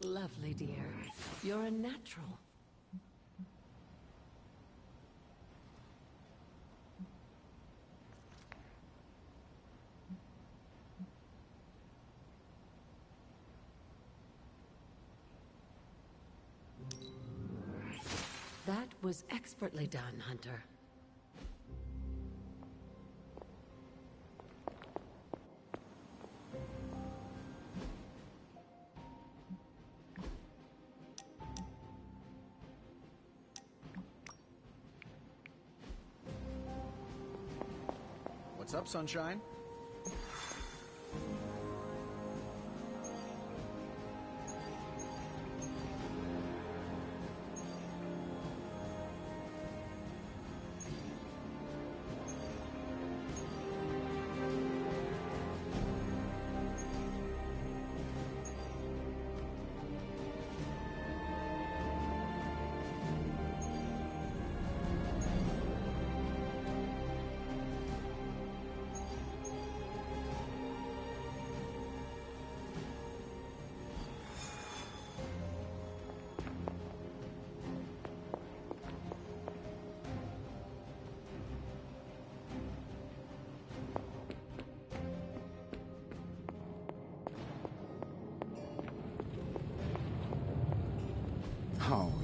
Lovely, dear. You're a natural. That was expertly done, Hunter. What's up, Sunshine?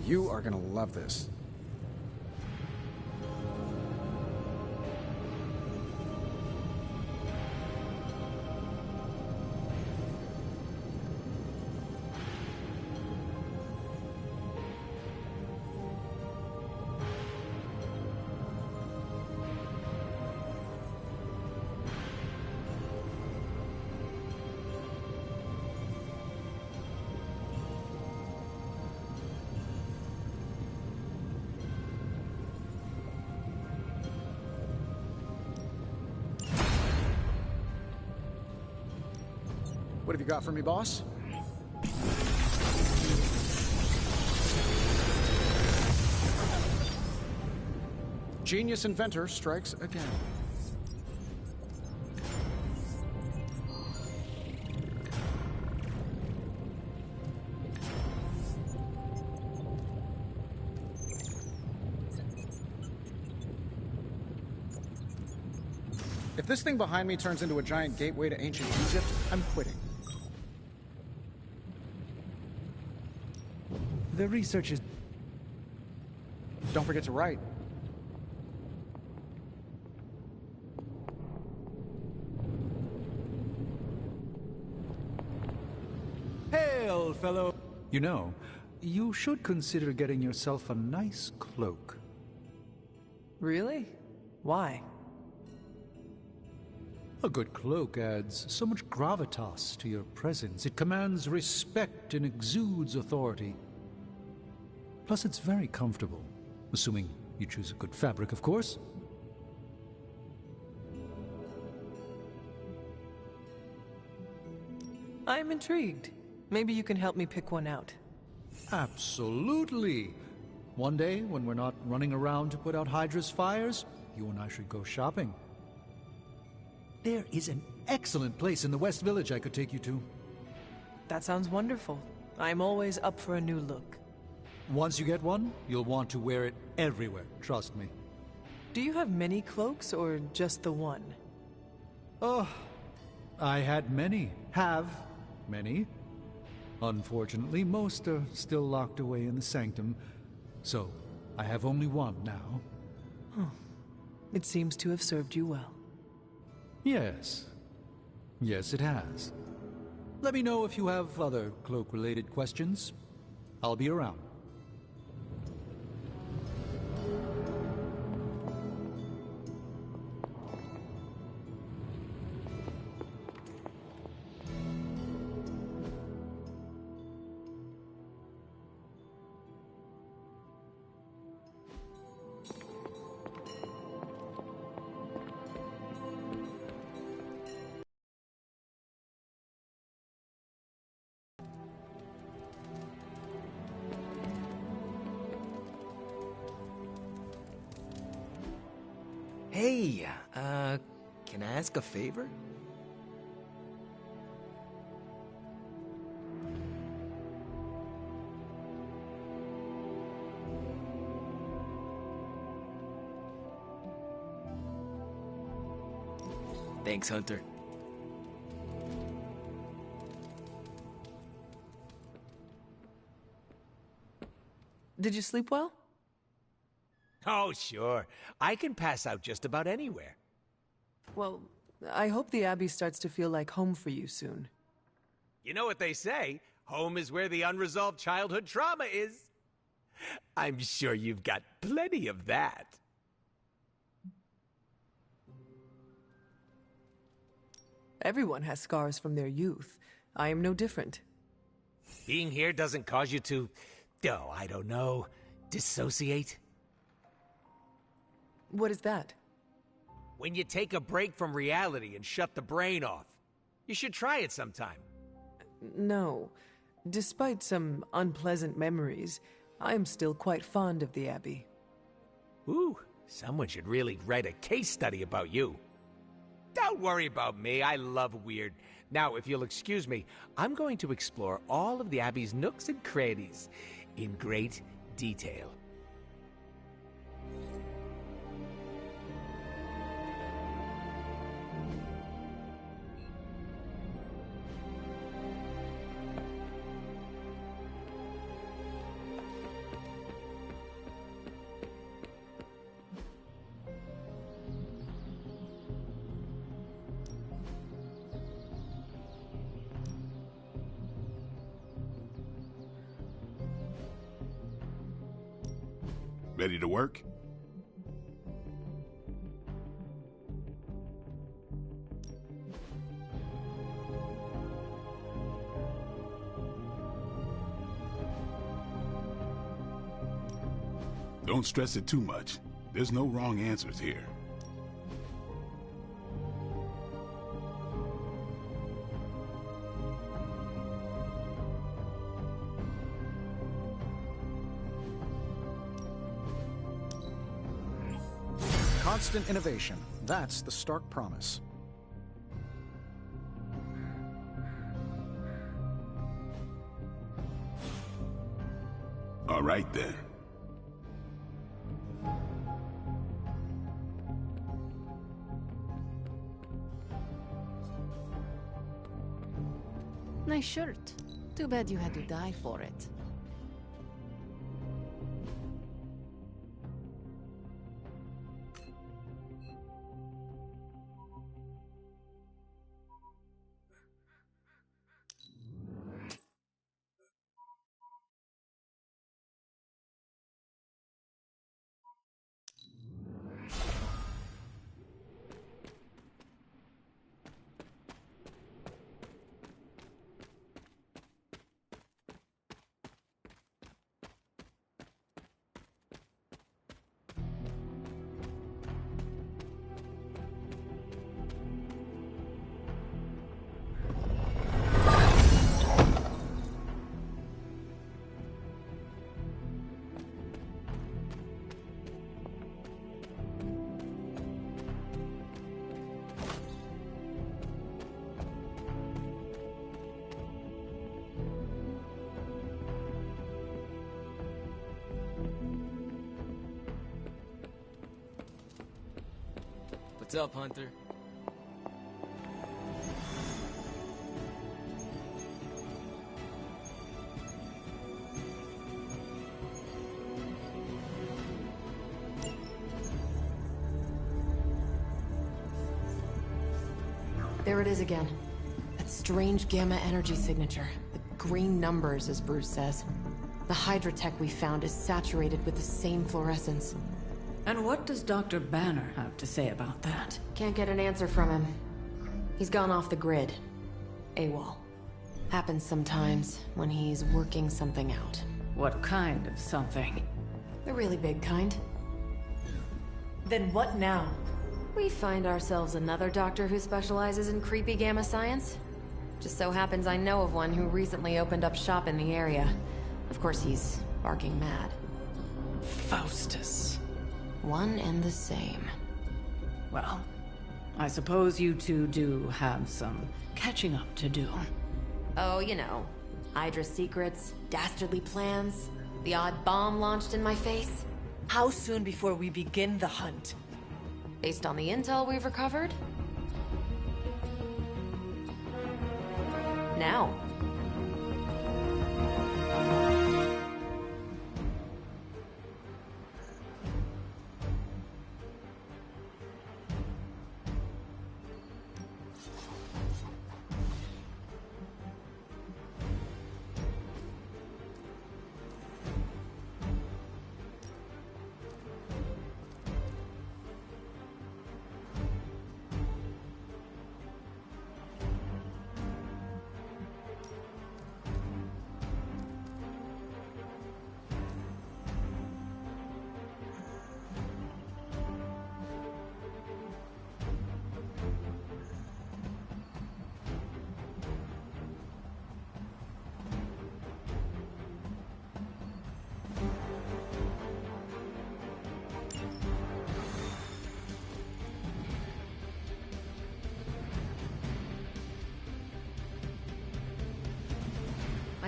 You are gonna love this. What have you got for me, boss? Genius inventor strikes again. If this thing behind me turns into a giant gateway to ancient Egypt, I'm quitting. The research is... Don't forget to write. Hail, fellow! You know, you should consider getting yourself a nice cloak. Really? Why? A good cloak adds so much gravitas to your presence. It commands respect and exudes authority. Plus, it's very comfortable. Assuming you choose a good fabric, of course. I'm intrigued. Maybe you can help me pick one out. Absolutely. One day, when we're not running around to put out Hydra's fires, you and I should go shopping. There is an excellent place in the West Village I could take you to. That sounds wonderful. I'm always up for a new look. Once you get one, you'll want to wear it everywhere, trust me. Do you have many cloaks, or just the one? Oh, I had many. Have many. Unfortunately, most are still locked away in the sanctum, so I have only one now. Huh. It seems to have served you well. Yes. Yes, it has. Let me know if you have other cloak-related questions. I'll be around. Hey, can I ask a favor? Thanks, Hunter. Did you sleep well? Oh, sure. I can pass out just about anywhere. Well, I hope the Abbey starts to feel like home for you soon. You know what they say, home is where the unresolved childhood trauma is. I'm sure you've got plenty of that. Everyone has scars from their youth. I am no different. Being here doesn't cause you to, oh, I don't know, dissociate? What is that? When you take a break from reality and shut the brain off. You should try it sometime. No. Despite some unpleasant memories, I am still quite fond of the Abbey. Ooh, someone should really write a case study about you. Don't worry about me, I love weird. Now, if you'll excuse me, I'm going to explore all of the Abbey's nooks and crannies in great detail. Ready to work? Don't stress it too much. There's no wrong answers here. Constant innovation. That's the Stark promise. All right, then. Nice shirt. Too bad you had to die for it. What's up, Hunter? There it is again. That strange gamma energy signature. The green numbers, as Bruce says. The Hydra tech we found is saturated with the same fluorescence. And what does Dr. Banner have to say about that? Can't get an answer from him. He's gone off the grid. AWOL. Happens sometimes when he's working something out. What kind of something? The really big kind. Then what now? We find ourselves another doctor who specializes in creepy gamma science. Just so happens I know of one who recently opened up shop in the area. Of course, he's barking mad. Faustus. One and the same. Well, I suppose you two do have some catching up to do. Oh, you know. Hydra secrets, dastardly plans, the odd bomb launched in my face. How soon before we begin the hunt? Based on the intel we've recovered? Now.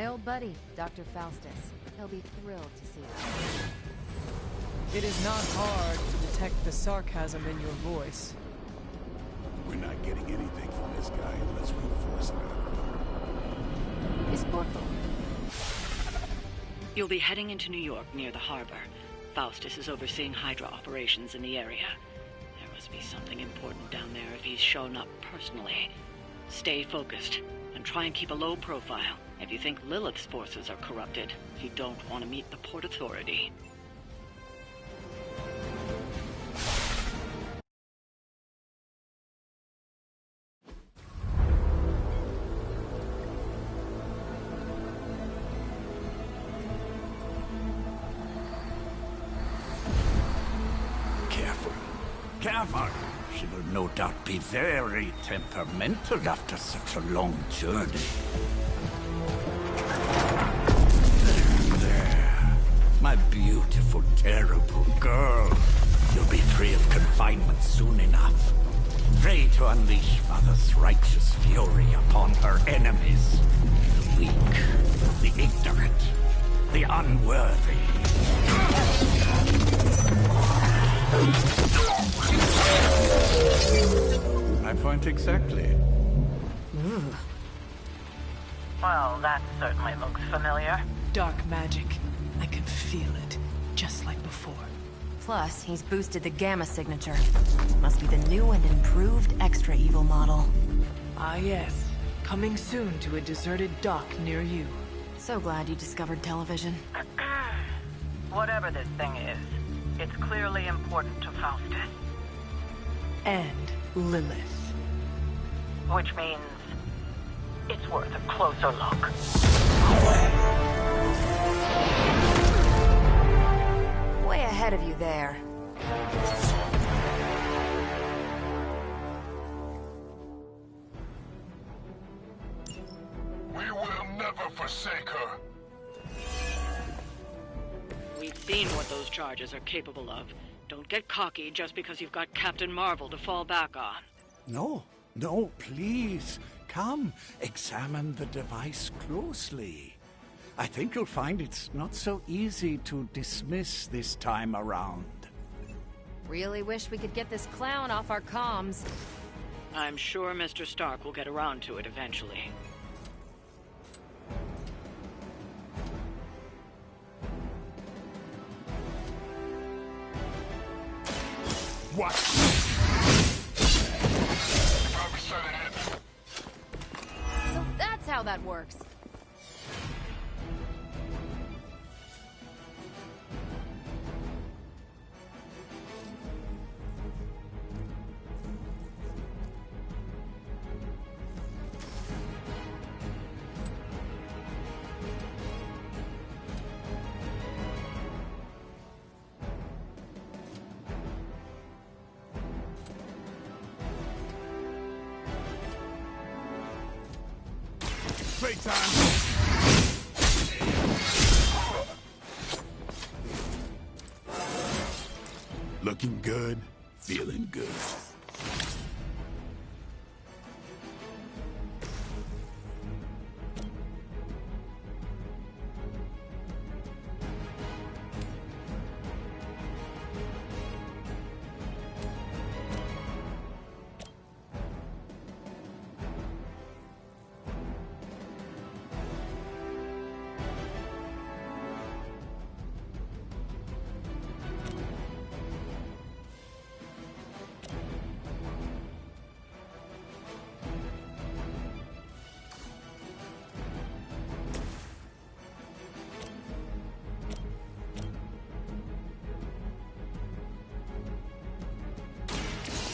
My old buddy, Dr. Faustus. He'll be thrilled to see us. It is not hard to detect the sarcasm in your voice. We're not getting anything from this guy unless we force it out. Is Porto? You'll be heading into New York near the harbor. Faustus is overseeing Hydra operations in the area. There must be something important down there if he's shown up personally. Stay focused, and try and keep a low profile. If you think Lilith's forces are corrupted, you don't want to meet the Port Authority. ever. She will no doubt be very temperamental after such a long journey. There. My beautiful, terrible girl. You'll be free of confinement soon enough. Free to unleash Mother's righteous fury upon her enemies. The weak, the ignorant, the unworthy. My point exactly. Well, that certainly looks familiar. Dark magic. I can feel it, just like before. Plus, he's boosted the Gamma signature. Must be the new and improved Extra Evil model. Ah yes. Coming soon to a deserted dock near you. So glad you discovered television. Whatever this thing is, it's clearly important to Faustus. And Lilith. Which means it's worth a closer look. Way ahead of you there. We will never forsake her. We've seen what those charges are capable of. Don't get cocky just because you've got Captain Marvel to fall back on. No, please. Come, examine the device closely. I think you'll find it's not so easy to dismiss this time around. Really wish we could get this clown off our comms. I'm sure Mr. Stark will get around to it eventually. What? So that's how that works. Playtime. Looking good, feeling good.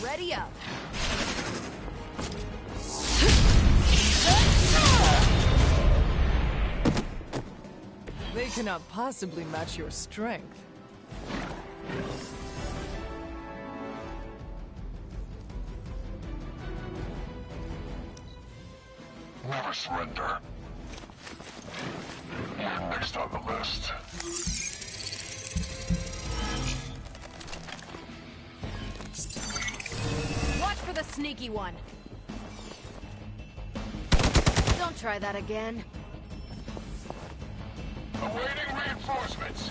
Ready up. They cannot possibly match your strength. Never surrender. You're next on the list. Watch for the sneaky one. Don't try that again. Awaiting reinforcements.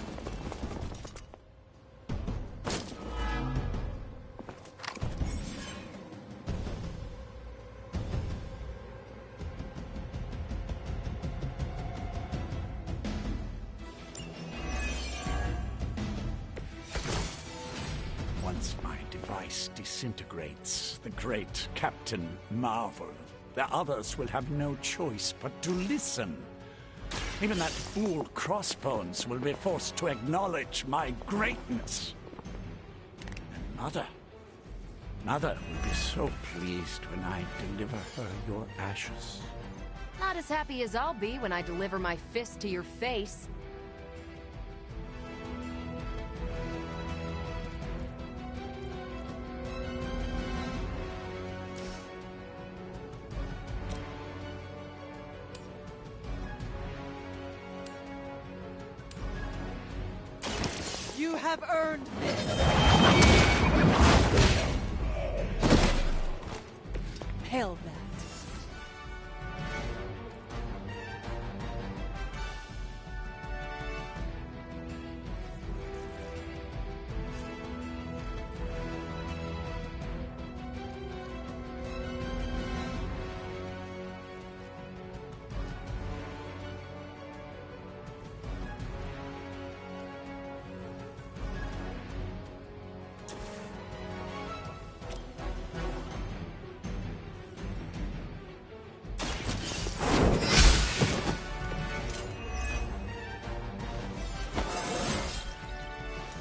Once my device disintegrates, the great Captain Marvel, the others will have no choice but to listen. Even that fool Crossbones will be forced to acknowledge my greatness. And Mother will be so pleased when I deliver her your ashes. Not as happy as I'll be when I deliver my fist to your face. You have earned this! Hail that.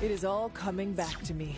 It is all coming back to me.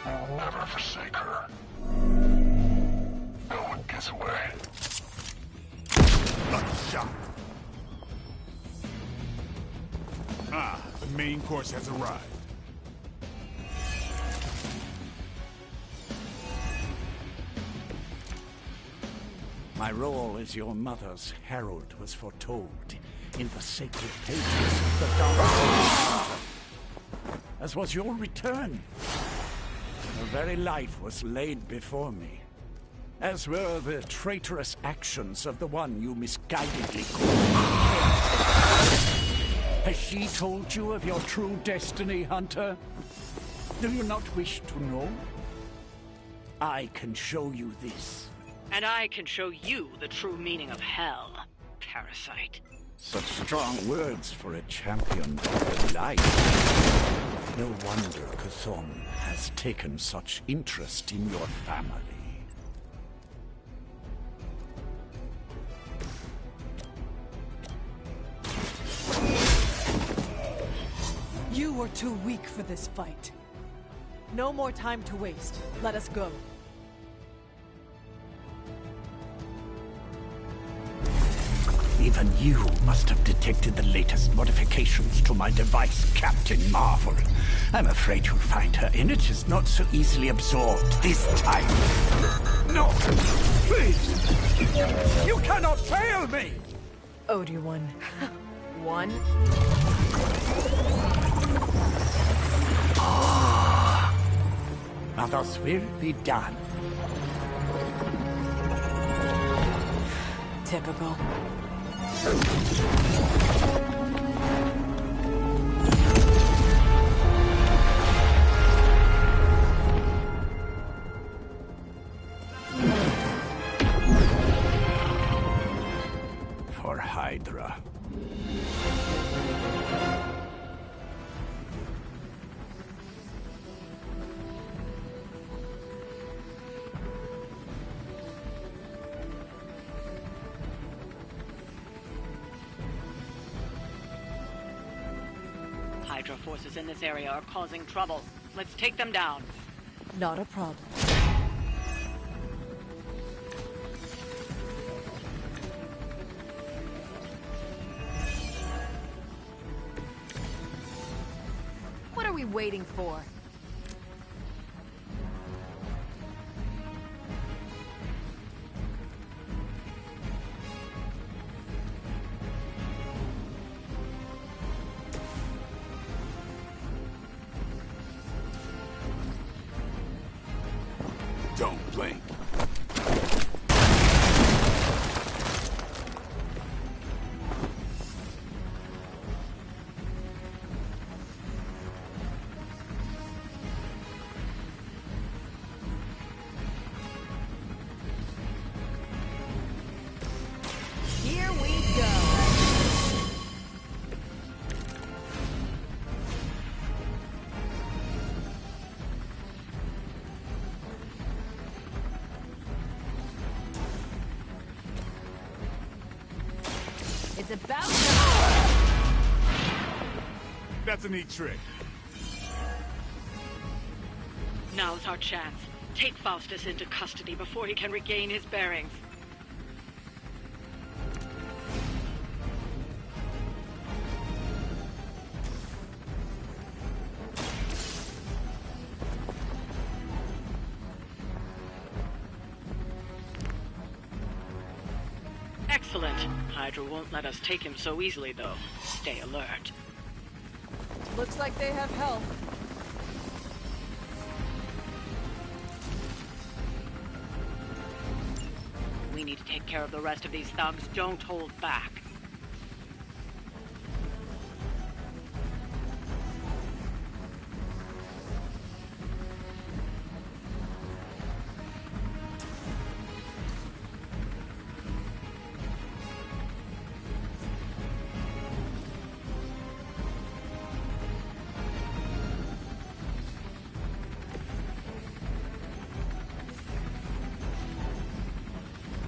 I'll never forsake her. No one gets away. Shot. Ah, the main course has arrived. My role as your mother's herald was foretold in the sacred pages of the Dark. As was your return. Your very life was laid before me, as were the traitorous actions of the one you misguidedly called. Has she told you of your true destiny, Hunter? Do you not wish to know? I can show you this. And I can show you the true meaning of hell, parasite. Such strong words for a champion of the light. No wonder Chthon has taken such interest in your family. You were too weak for this fight. No more time to waste. Let us go. Even you must have detected the latest modifications to my device, Captain Marvel. I'm afraid you'll find her energy not so easily absorbed this time. No! Please! You cannot fail me! Obi-Wan. One. Now thus will be done. Typical. For Hydra. Hydra forces in this area are causing trouble. Let's take them down. Not a problem. What are we waiting for? Don't blink. is about to... That's a neat trick. Now's our chance. Take Faustus into custody before he can regain his bearings. Excellent. Hydra won't let us take him so easily, though. Stay alert. Looks like they have help. We need to take care of the rest of these thugs. Don't hold back.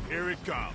Here it comes.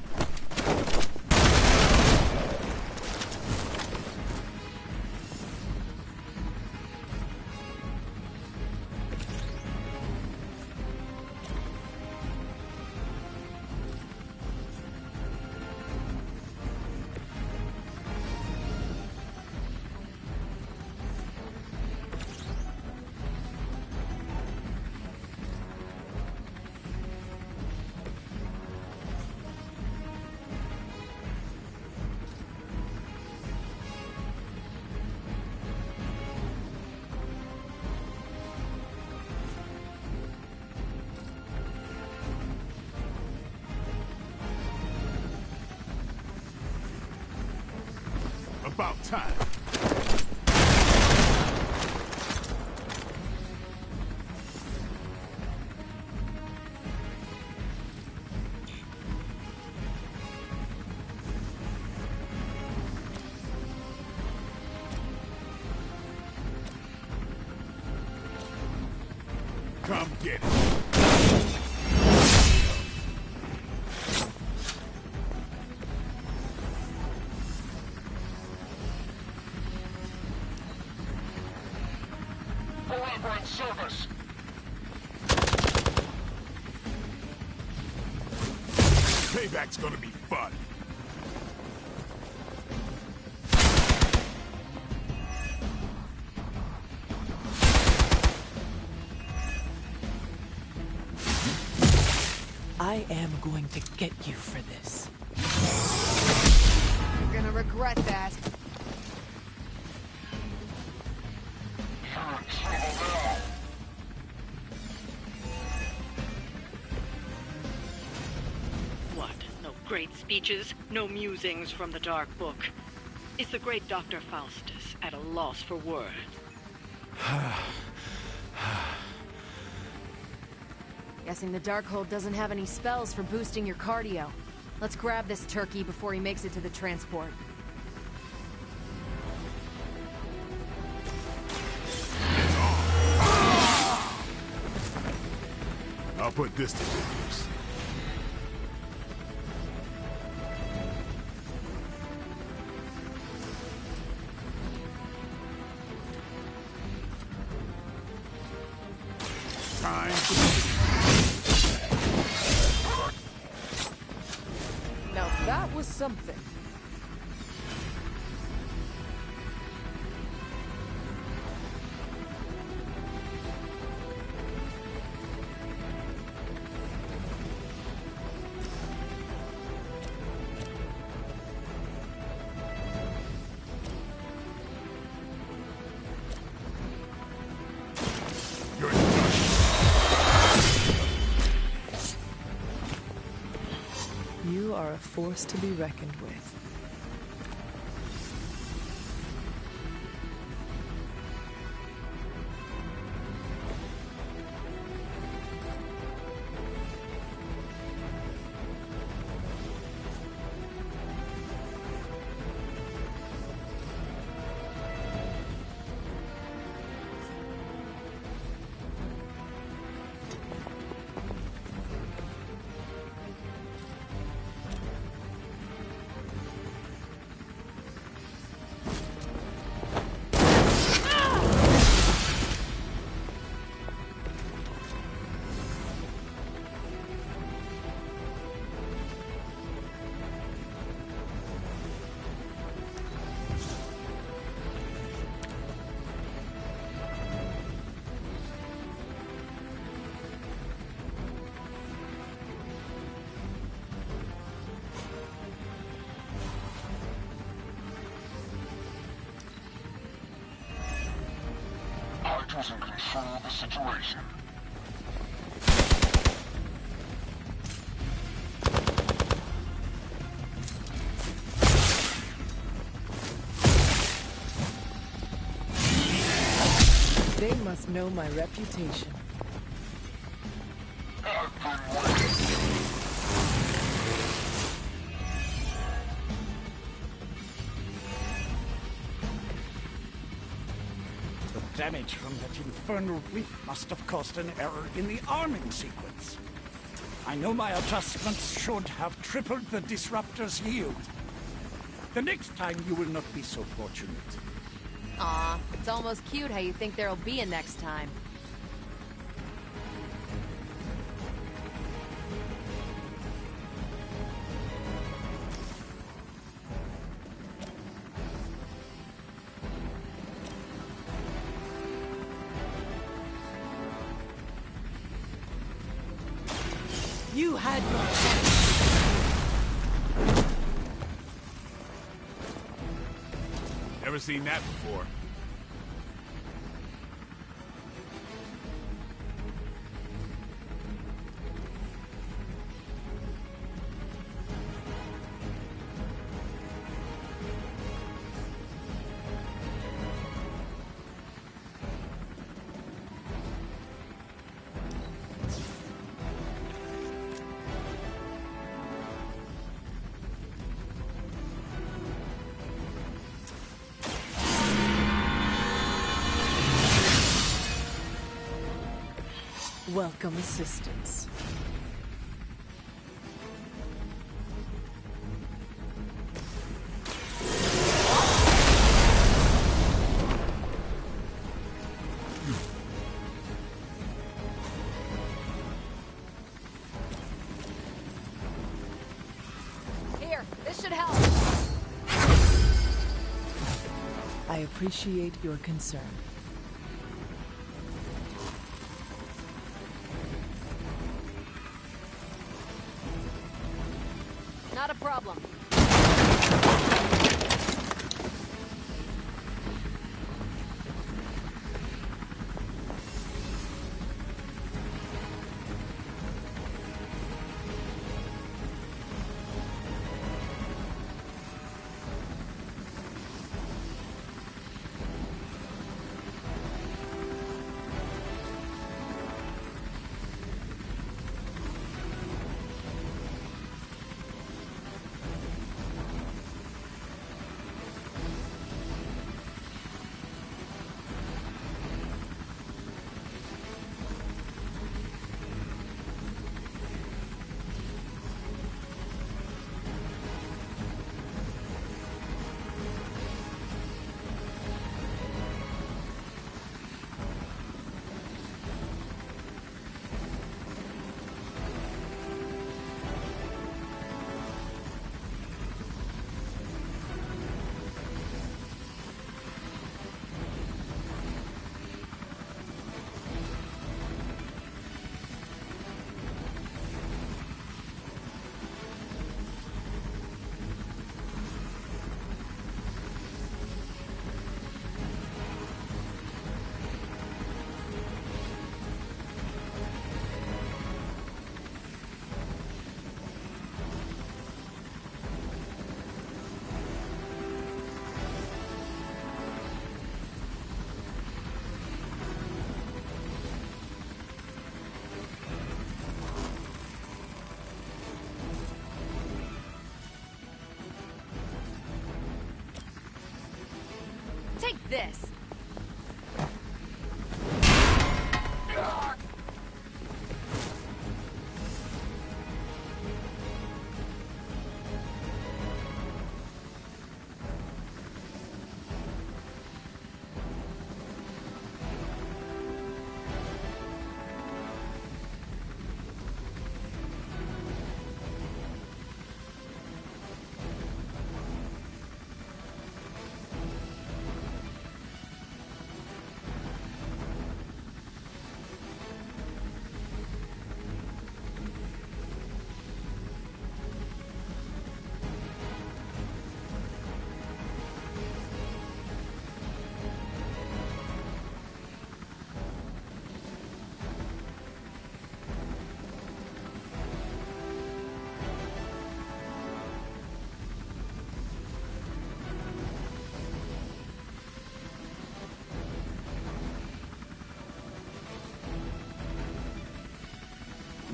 About time. Come get it. Elaborate service. Payback's gonna be fun. I am going to get you for this. You're gonna regret that. You're in trouble now. What? No great speeches? No musings from the Dark Book? Is the great Dr. Faustus at a loss for words? Guessing the Darkhold doesn't have any spells for boosting your cardio. Let's grab this turkey before he makes it to the transport. I'll put this to good use. Time to... Now that was something. You're done. You are a force to be reckoned with. Hunters in control of the situation. They must know my reputation. The damage from that infernal reap must have caused an error in the arming sequence. I know my adjustments should have tripled the disruptor's yield. The next time you will not be so fortunate. Aw, it's almost cute how you think there'll be a next time. You had your Never seen that before. welcome assistance. Here, this should help. I appreciate your concern. Not a problem.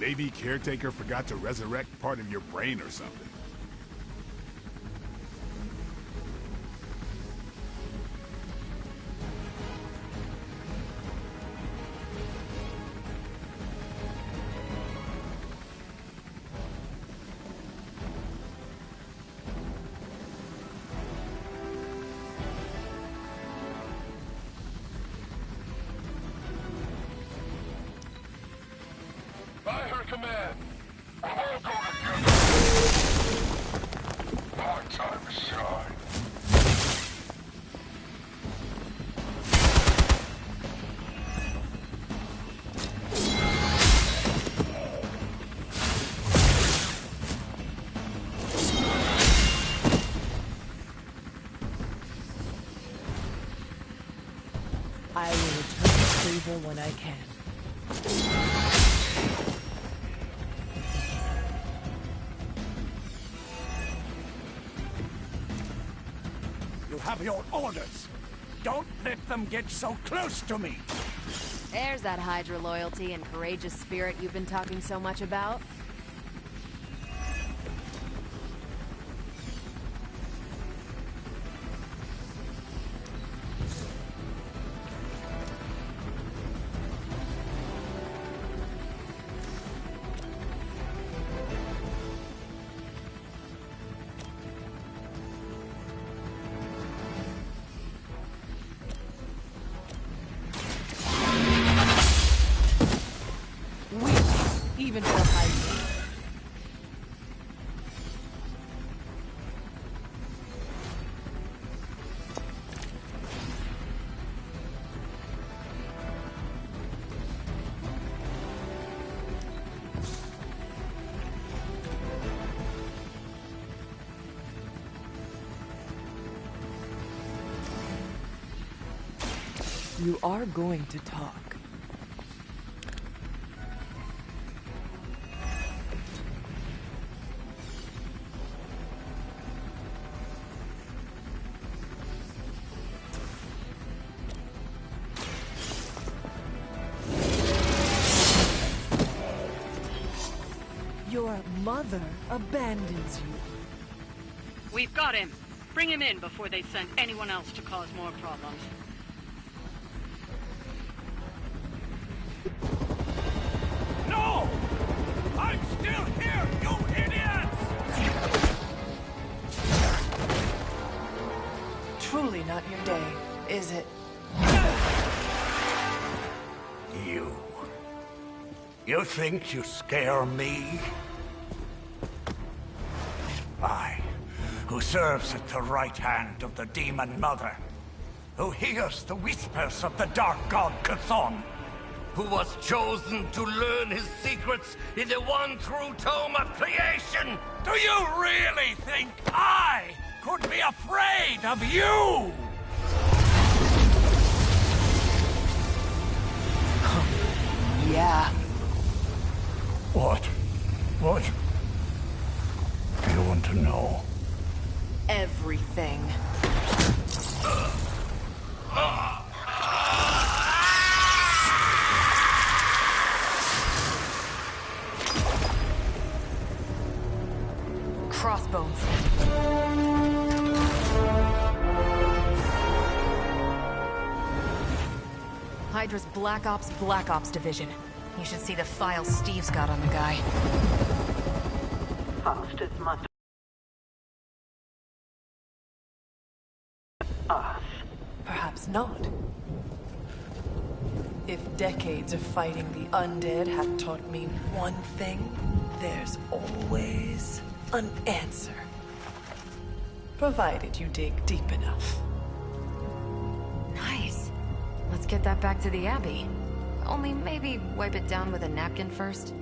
Maybe Caretaker forgot to resurrect part of your brain or something. By her command, we'll all go together. Our time to shine. I will return to Cleveland when I can. You have your orders. Don't let them get so close to me. There's that Hydra loyalty and courageous spirit you've been talking so much about. Even for Hydra. You are going to talk. Your mother abandons you. We've got him. Bring him in before they send anyone else to cause more problems. No! I'm still here, you idiots! Truly not your day, is it? You think you scare me? I, who serves at the right hand of the Demon Mother, who hears the whispers of the Dark God Chthon, who was chosen to learn his secrets in the one true tome of creation! Do you really think I could be afraid of you? Yeah. What? What do you want to know? Everything. Crossbones. Hydra's Black Ops Division. You should see the file Steve's got on the guy. Faustus must us. Perhaps not. If decades of fighting the undead have taught me one thing, there's always an answer. Provided you dig deep enough. Nice. Let's get that back to the Abbey. Only maybe wipe it down with a napkin first.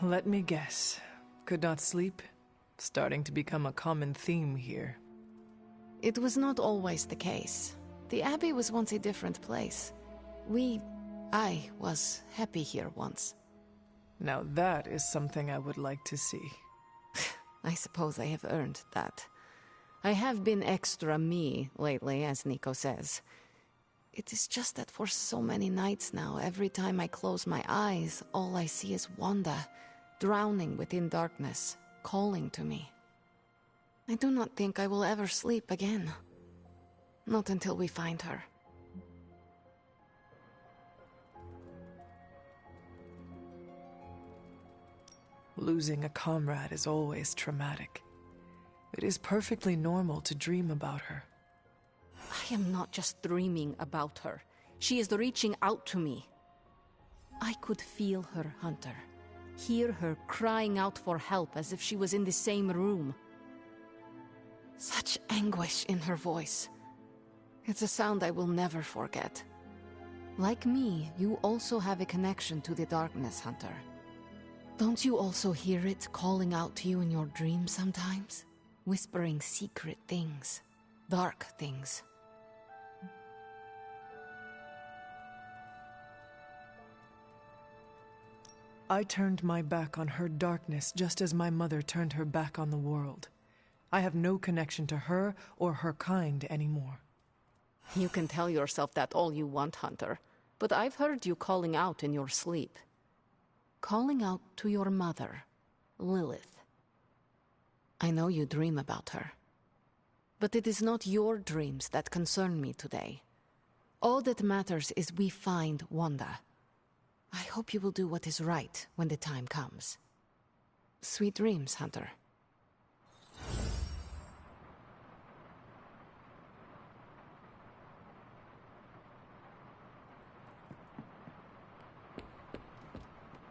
Let me guess. Could not sleep? Starting to become a common theme here. It was not always the case. The Abbey was once a different place. I was happy here once. Now that is something I would like to see. I suppose I have earned that. I have been extra me lately, as Nico says. It is just that for so many nights now, every time I close my eyes, all I see is Wanda, drowning within darkness, calling to me. I do not think I will ever sleep again. Not until we find her. Losing a comrade is always traumatic. It is perfectly normal to dream about her. I am not just dreaming about her. She is reaching out to me. I could feel her, Hunter. Hear her crying out for help as if she was in the same room. Such anguish in her voice. It's a sound I will never forget. Like me, you also have a connection to the darkness, Hunter. Don't you also hear it calling out to you in your dreams sometimes? Whispering secret things, dark things. I turned my back on her darkness just as my mother turned her back on the world. I have no connection to her or her kind anymore. You can tell yourself that all you want, Hunter, but I've heard you calling out in your sleep. Calling out to your mother, Lilith. I know you dream about her. But it is not your dreams that concern me today. All that matters is we find Wanda. I hope you will do what is right when the time comes. Sweet dreams, Hunter.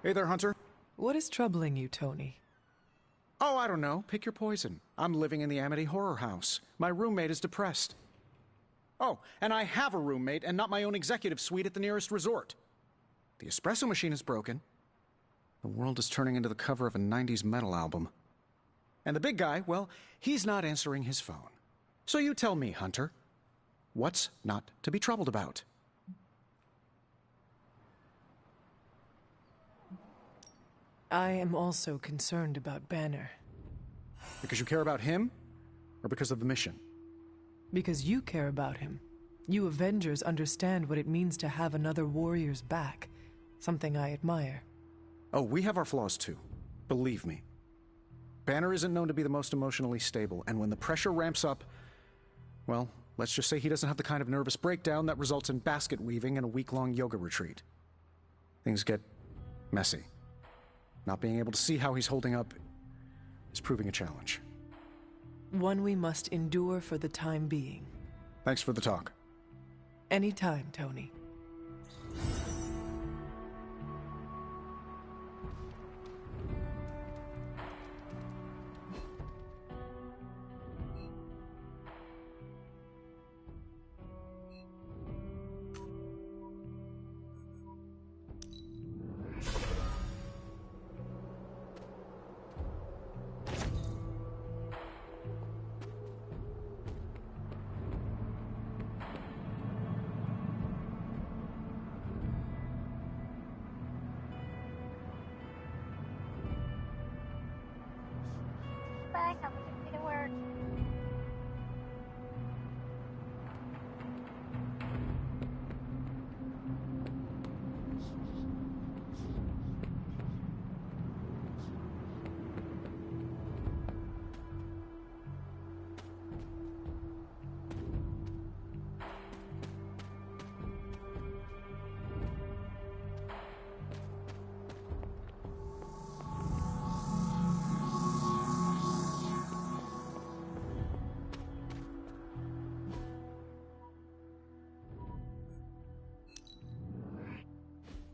Hey there, Hunter. What is troubling you, Tony? Oh, I don't know. Pick your poison. I'm living in the Amity Horror House. My roommate is depressed. Oh, and I have a roommate and not my own executive suite at the nearest resort. The espresso machine is broken. The world is turning into the cover of a 90s metal album. And the big guy, well, he's not answering his phone. So you tell me, Hunter, what's not to be troubled about? I am also concerned about Banner. Because you care about him, or because of the mission? Because you care about him. You Avengers understand what it means to have another warrior's back. Something I admire. Oh, we have our flaws too. Believe me. Banner isn't known to be the most emotionally stable, and when the pressure ramps up, well, let's just say he doesn't have the kind of nervous breakdown that results in basket weaving and a week-long yoga retreat. Things get messy. Not being able to see how he's holding up is proving a challenge. One we must endure for the time being. Thanks for the talk. Anytime, Tony.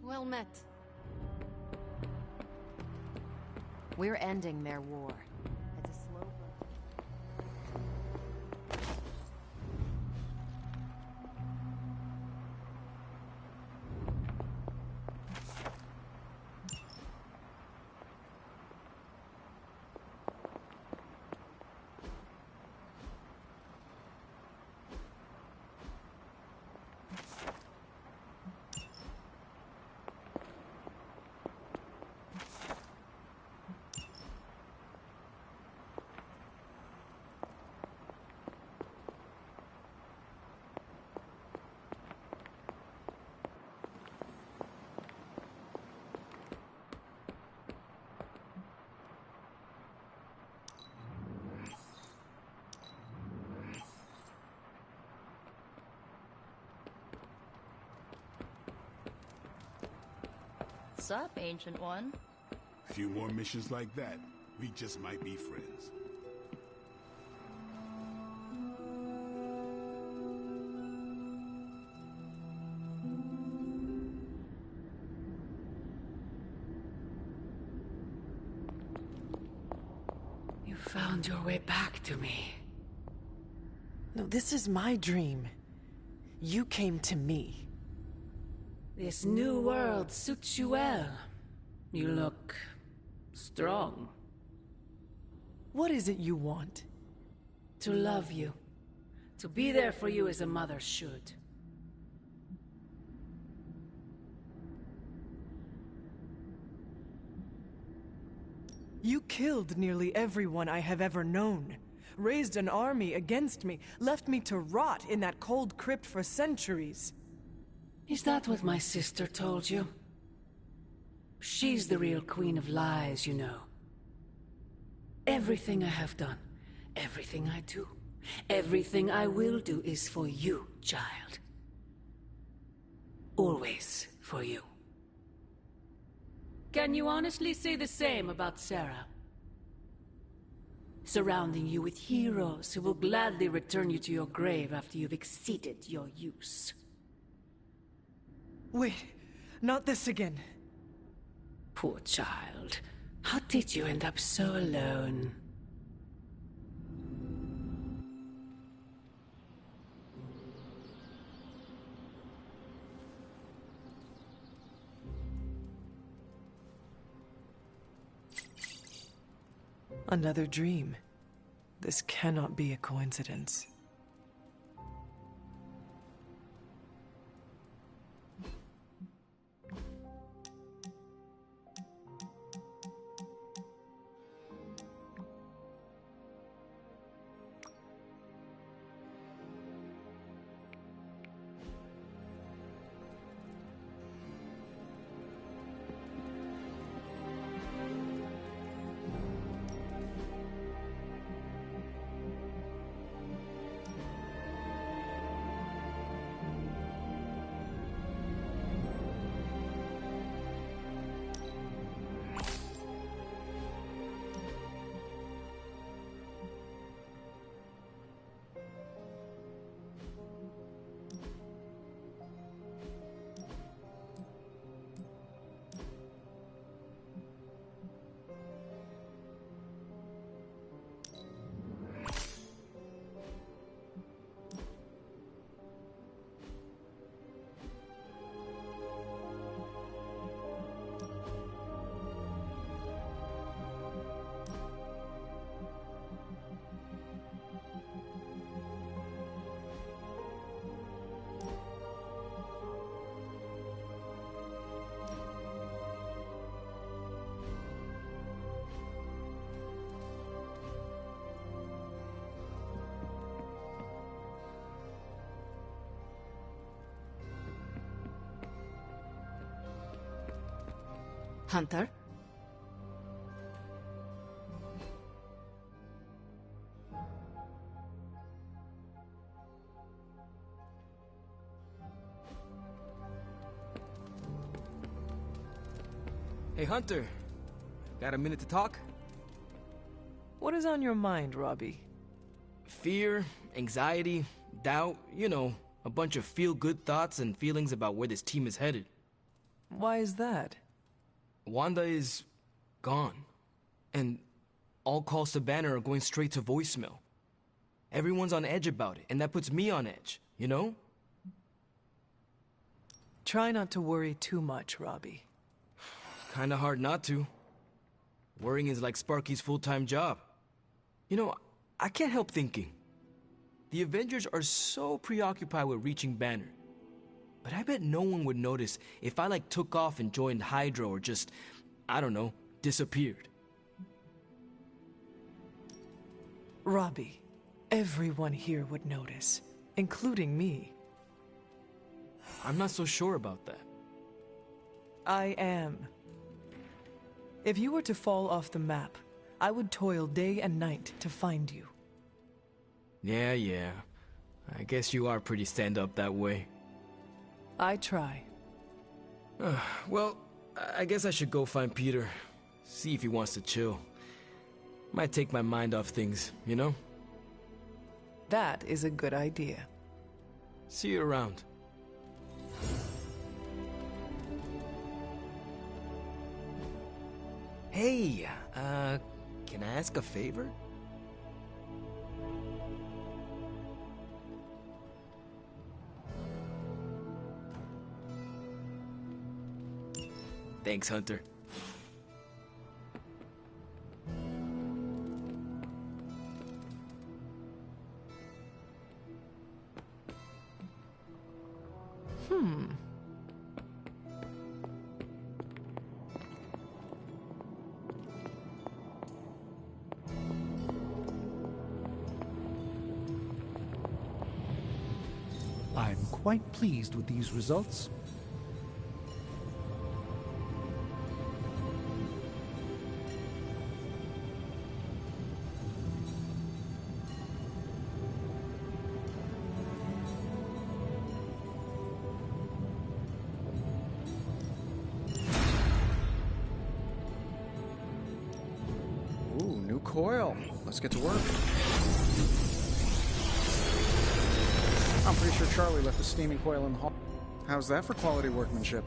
Well met. We're ending their war. It's a slow burn. What's up, Ancient One? A few more missions like that, we just might be friends. You found your way back to me. No, this is my dream. You came to me. This new world suits you well. You look strong. What is it you want? To love you. To be there for you as a mother should. You killed nearly everyone I have ever known. Raised an army against me, left me to rot in that cold crypt for centuries. Is that what my sister told you? She's the real queen of lies, you know. Everything I have done, everything I do, everything I will do is for you, child. Always for you. Can you honestly say the same about Sarah? Surrounding you with heroes who will gladly return you to your grave after you've exceeded your use. Wait, not this again. Poor child. How did you end up so alone? Another dream. This cannot be a coincidence. Hunter? Hey, Hunter. Got a minute to talk? What is on your mind, Robbie? Fear, anxiety, doubt, you know, a bunch of feel-good thoughts and feelings about where this team is headed. Why is that? Wanda is gone. And all calls to Banner are going straight to voicemail. Everyone's on edge about it, and that puts me on edge, you know? Try not to worry too much, Robbie. Kinda hard not to. Worrying is like Sparky's full-time job. You know, I can't help thinking. The Avengers are so preoccupied with reaching Banner. But I bet no one would notice if I took off and joined Hydra or just, I don't know, disappeared. Robbie, everyone here would notice, including me. I'm not so sure about that. I am. If you were to fall off the map, I would toil day and night to find you. Yeah. I guess you are pretty stand-up that way. I try. Well, I guess I should go find Peter. See if he wants to chill. Might take my mind off things, you know? That is a good idea. See you around. Hey, can I ask a favor? Thanks, Hunter. I'm quite pleased with these results. Ooh, new coil. Let's get to work. I'm pretty sure Charlie left the steaming coil in the hall. How's that for quality workmanship?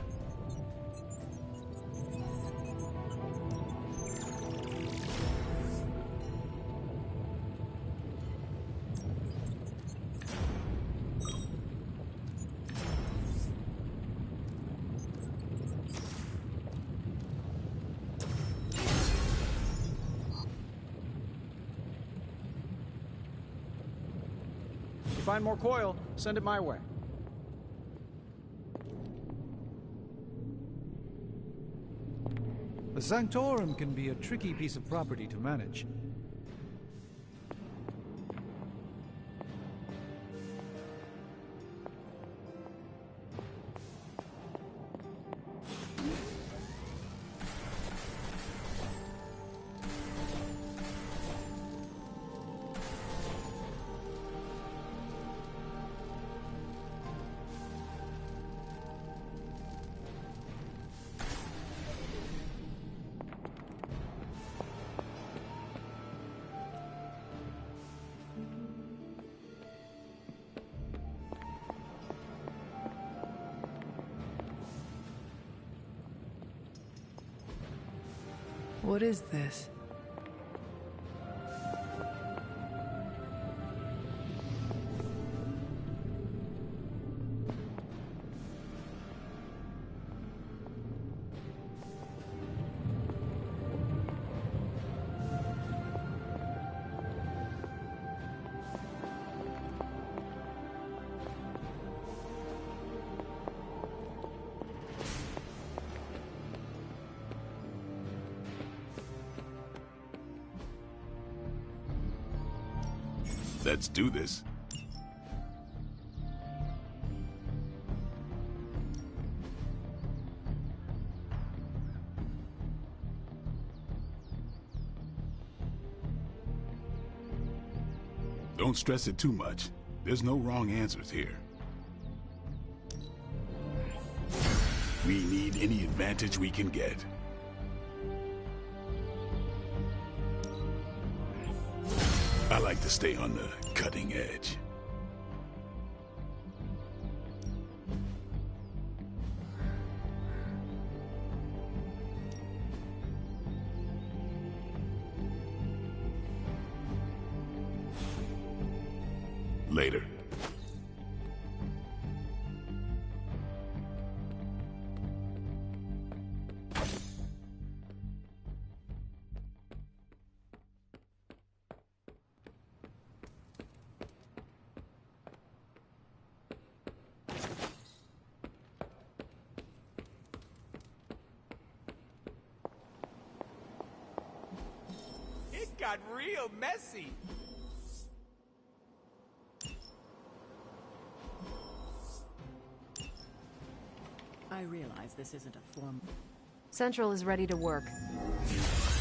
If you find more coil, send it my way. The Sanctorum can be a tricky piece of property to manage. What is this? Let's do this. Don't stress it too much. There's no wrong answers here. We need any advantage we can get. I like to stay on the cutting edge. Later. It got real messy. I realize this isn't a form. Central is ready to work.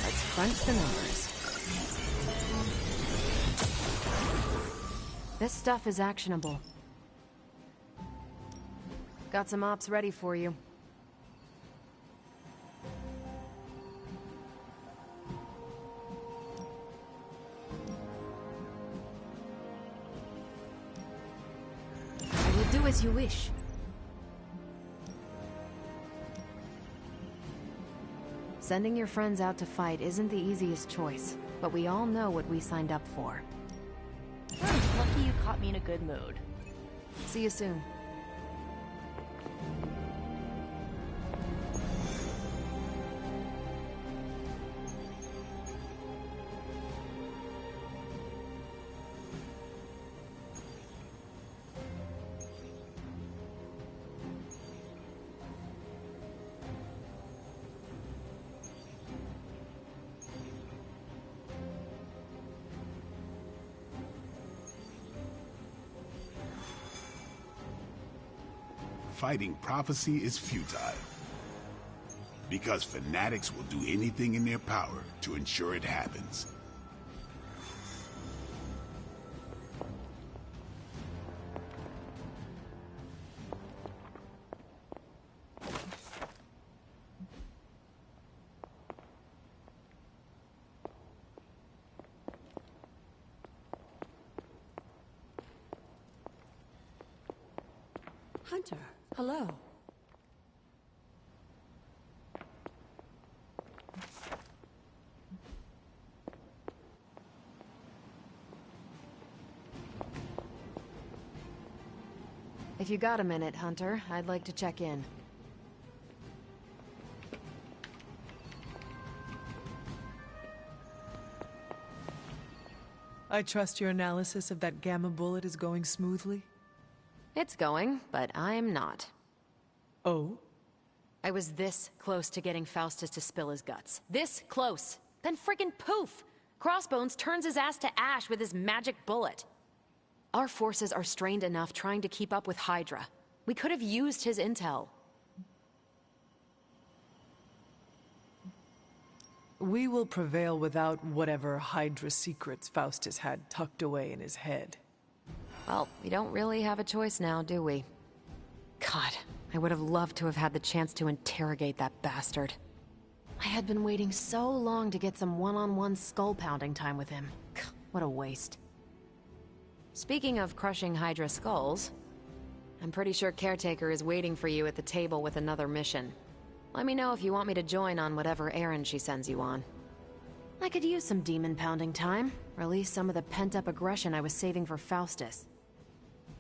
Let's crunch the numbers. This stuff is actionable. Got some ops ready for you. as you wish. Sending your friends out to fight isn't the easiest choice, but we all know what we signed up for. Lucky you caught me in a good mood. See you soon. Fighting prophecy is futile. Because fanatics will do anything in their power to ensure it happens. Hunter, hello. If you got a minute, Hunter, I'd like to check in. I trust your analysis of that gamma bullet is going smoothly? It's going, but I'm not. Oh? I was this close to getting Faustus to spill his guts. This close! Then friggin' poof! Crossbones turns his ass to ash with his magic bullet. Our forces are strained enough trying to keep up with Hydra. We could have used his intel. We will prevail without whatever Hydra secrets Faustus had tucked away in his head. Well, we don't really have a choice now, do we? God, I would have loved to have had the chance to interrogate that bastard. I had been waiting so long to get some one-on-one skull-pounding time with him. What a waste. Speaking of crushing Hydra skulls, I'm pretty sure Caretaker is waiting for you at the table with another mission. Let me know if you want me to join on whatever errand she sends you on. I could use some demon-pounding time, release some of the pent-up aggression I was saving for Faustus.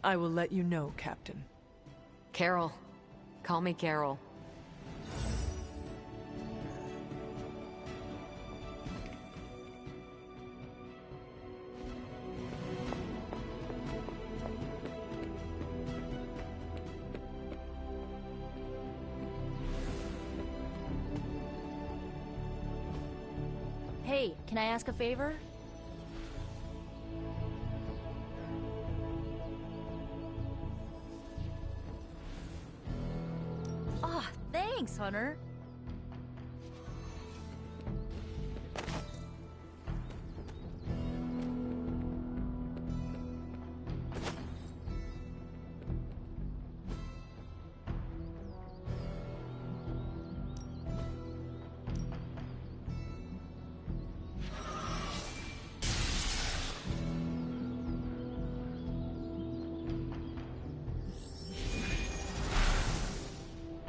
I will let you know, Captain. Carol. Call me Carol. Hey, can I ask a favor? Ah, thanks, Hunter.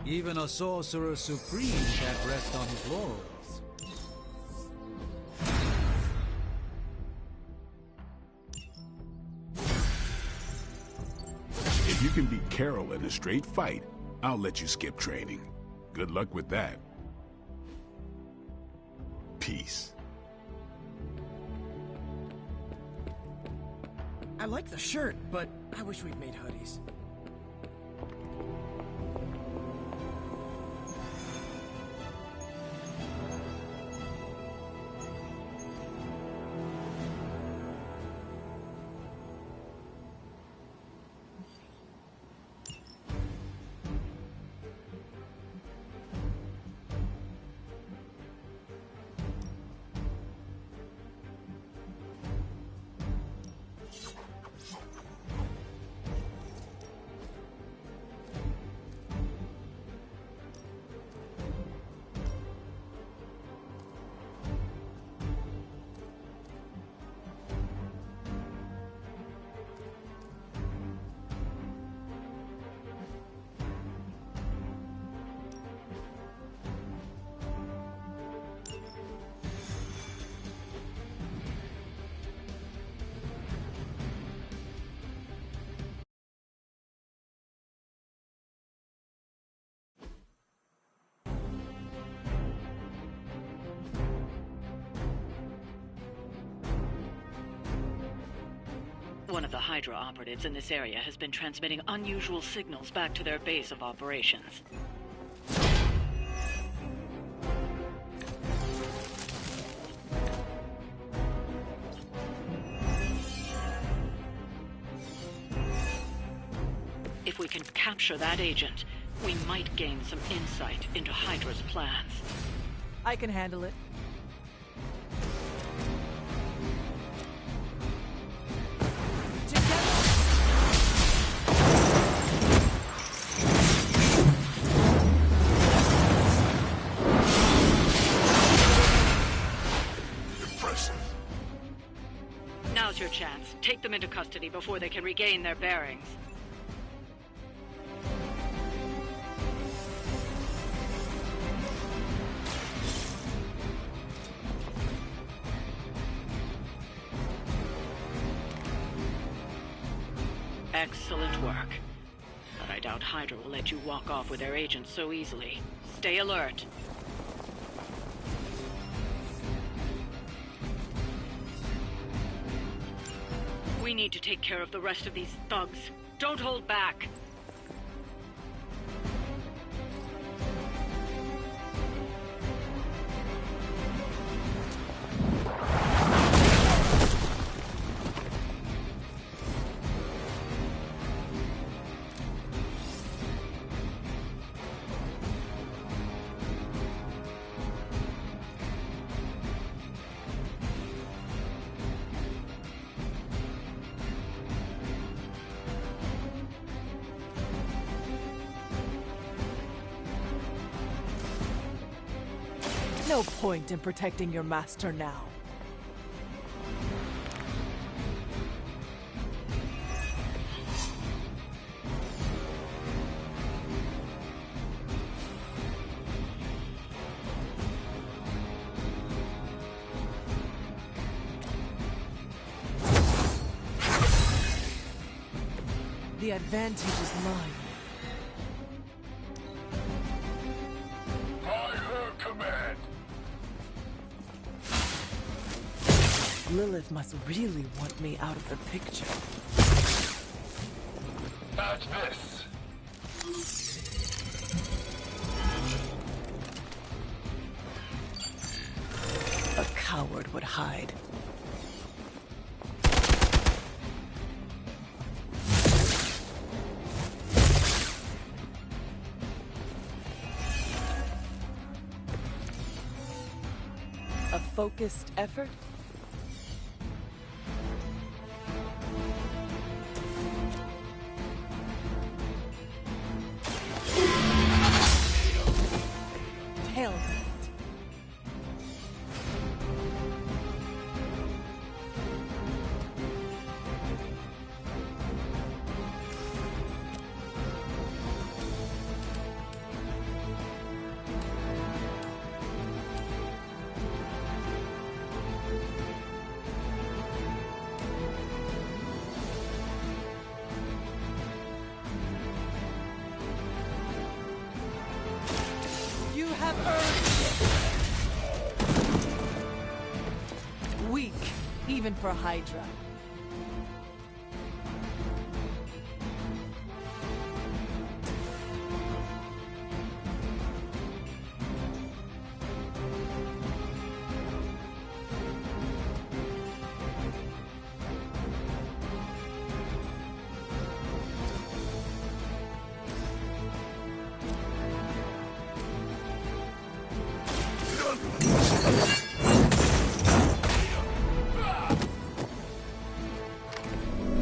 Even a sorcerer supreme can't rest on his laurels. If you can beat Carol in a straight fight, I'll let you skip training. Good luck with that. Peace. I like the shirt, but I wish we'd made hoodies. One of the Hydra operatives in this area has been transmitting unusual signals back to their base of operations. If we can capture that agent, we might gain some insight into Hydra's plans. I can handle it. Now's your chance. Take them into custody before they can regain their bearings. Excellent work. But I doubt Hydra will let you walk off with their agents so easily. Stay alert. We need to take care of the rest of these thugs. Don't hold back. No point in protecting your master now. The advantage is mine. By her command. Lilith must really want me out of the picture. Catch this. A coward would hide. A focused effort? Hell. You have earned it. Weak, even for Hydra.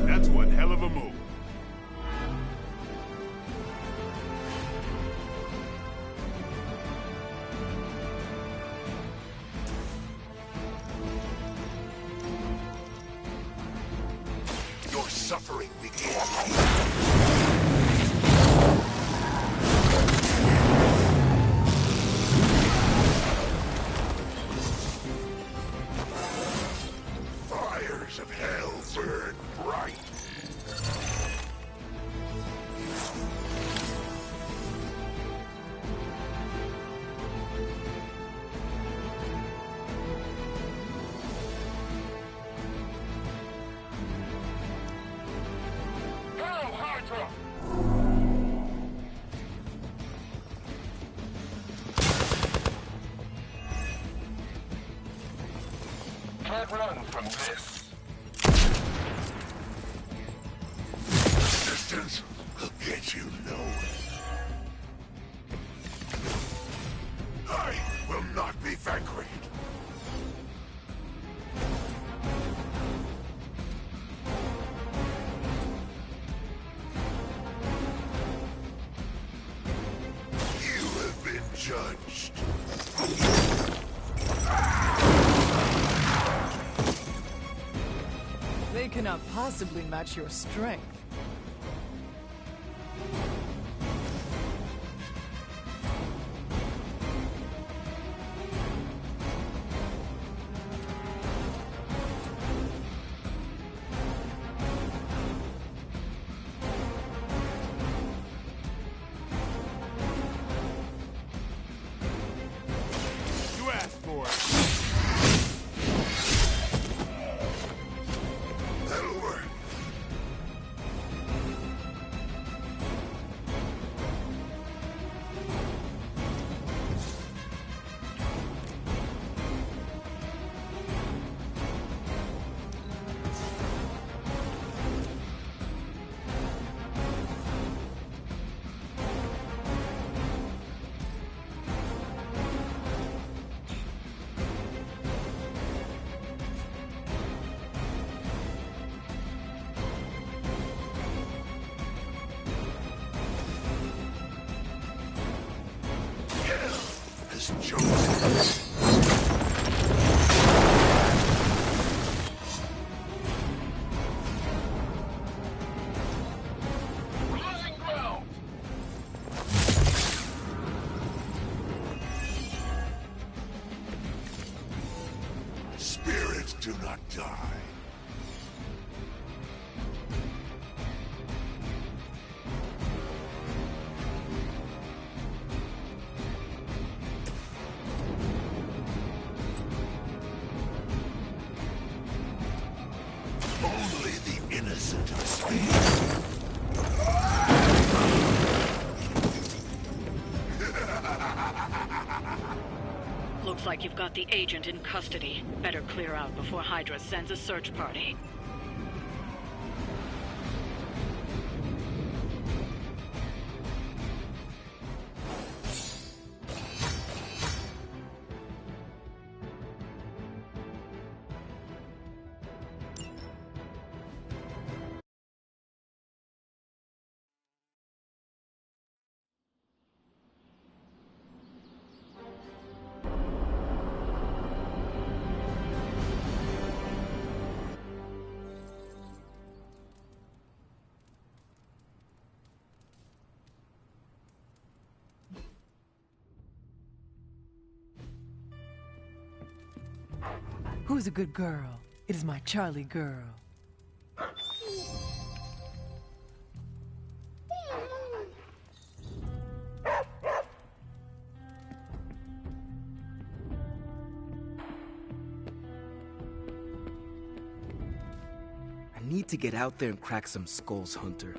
That's one hell of a move. Your suffering begins. Fires of hell burn bright. can't run from this. Resistance will get you nowhere. I will not be vanquished. You have been judged. They cannot possibly match your strength. You asked for it. That'll work. Has chosen. Losing ground. Spirits do not die. Only the innocent are spared. Looks like you've got the agent in custody. Better clear out before Hydra sends a search party. Who's a good girl? It is my Charlie girl. I need to get out there and crack some skulls, Hunter.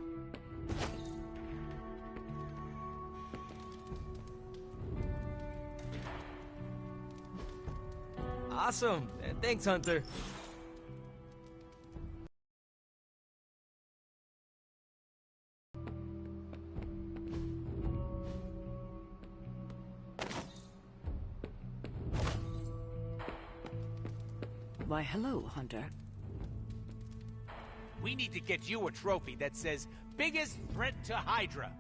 Awesome! Thanks, Hunter. Why, hello, Hunter. We need to get you a trophy that says, biggest threat to Hydra.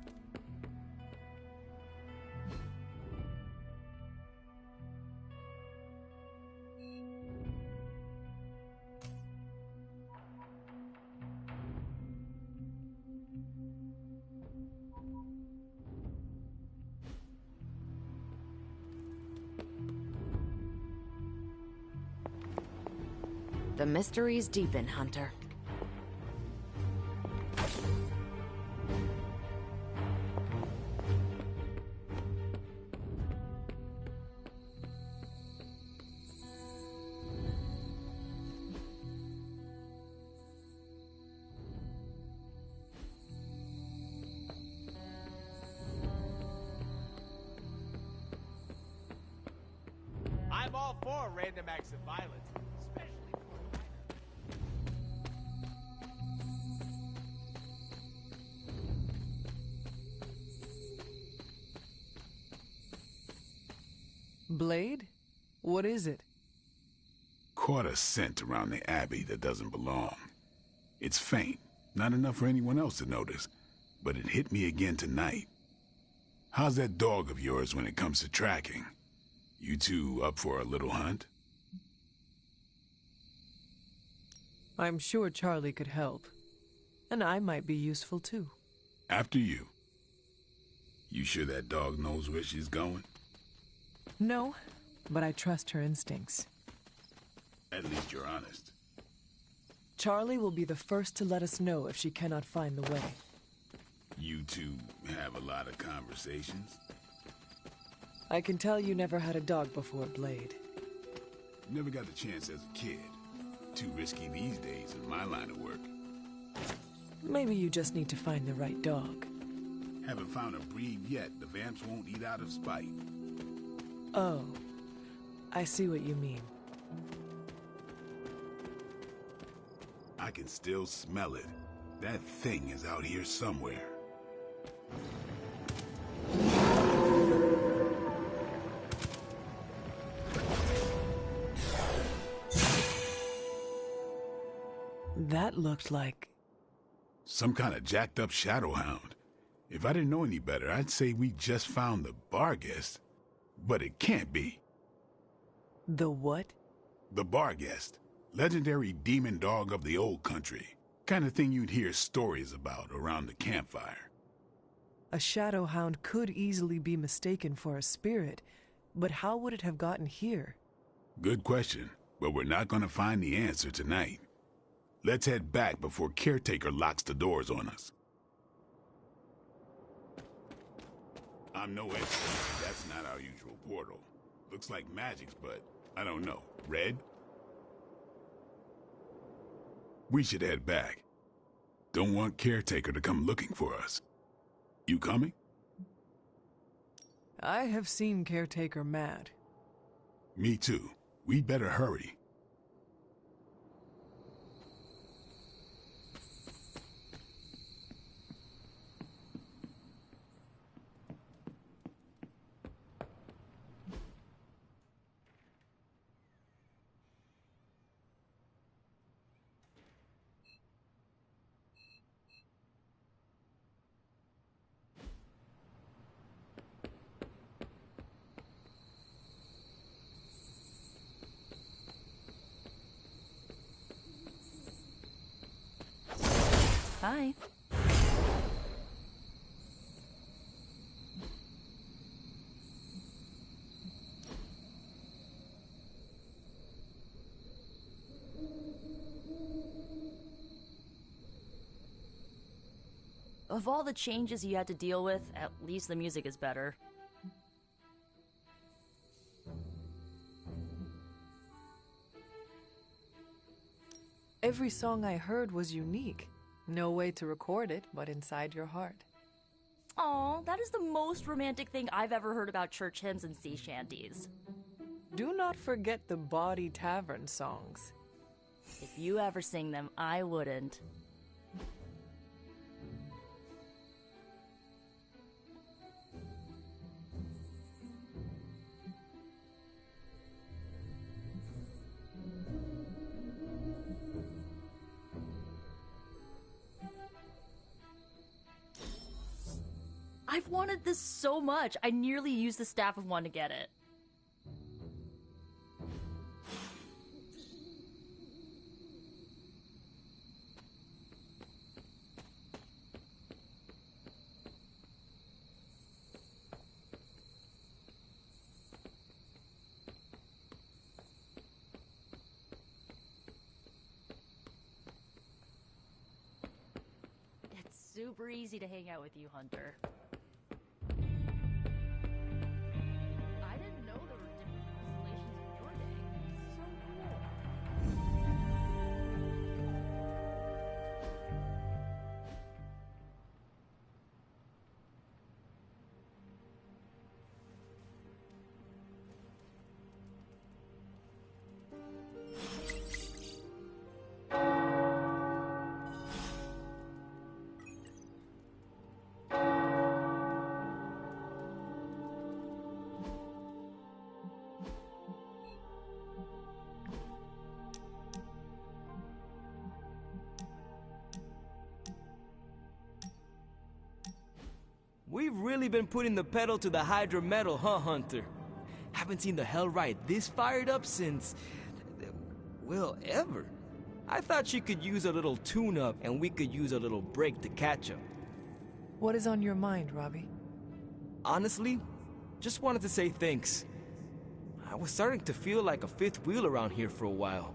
The mysteries deepen, Hunter. I'm all for random acts of violence, especially Blade? What is it? Caught a scent around the Abbey that doesn't belong. It's faint, not enough for anyone else to notice, but it hit me again tonight. How's that dog of yours when it comes to tracking? You two up for a little hunt? I'm sure Charlie could help. And I might be useful too. After you. You sure that dog knows where she's going? No, but I trust her instincts. At least you're honest. Charlie will be the first to let us know if she cannot find the way. You two have a lot of conversations? I can tell you never had a dog before, Blade. Never got the chance as a kid. Too risky these days in my line of work. Maybe you just need to find the right dog. Haven't found a breed yet the vamps won't eat out of spite. Oh, I see what you mean. I can still smell it. That thing is out here somewhere. That looked like... some kind of jacked up shadowhound. If I didn't know any better, I'd say we just found the Barghest. But it can't be. The what? The Barghest. Legendary demon dog of the old country. Kind of thing you'd hear stories about around the campfire. A shadowhound could easily be mistaken for a spirit, but how would it have gotten here? Good question, but we're not going to find the answer tonight. Let's head back before Caretaker locks the doors on us. I'm no expert. That's not our usual portal. Looks like magic's, but I don't know. Red? We should head back. Don't want Caretaker to come looking for us. You coming? I have seen Caretaker mad. Me too. We'd better hurry. Hi. Of all the changes you had to deal with, at least the music is better. Every song I heard was unique. No way to record it, but inside your heart. Aw, that is the most romantic thing I've ever heard about church hymns and sea shanties. Do not forget the Bawdy Tavern songs. If you ever sing them, I wouldn't. I've wanted this so much. I nearly used the Staff of One to get it. It's super easy to hang out with you, Hunter. I didn't know there were different constellations in your day. So cool. really been putting the pedal to the Hydra metal, huh, Hunter? Haven't seen the Hellride this fired up since... well, ever. I thought she could use a little tune-up, and we could use a little break to catch up. What is on your mind, Robbie? Honestly, just wanted to say thanks. I was starting to feel like a fifth wheel around here for a while.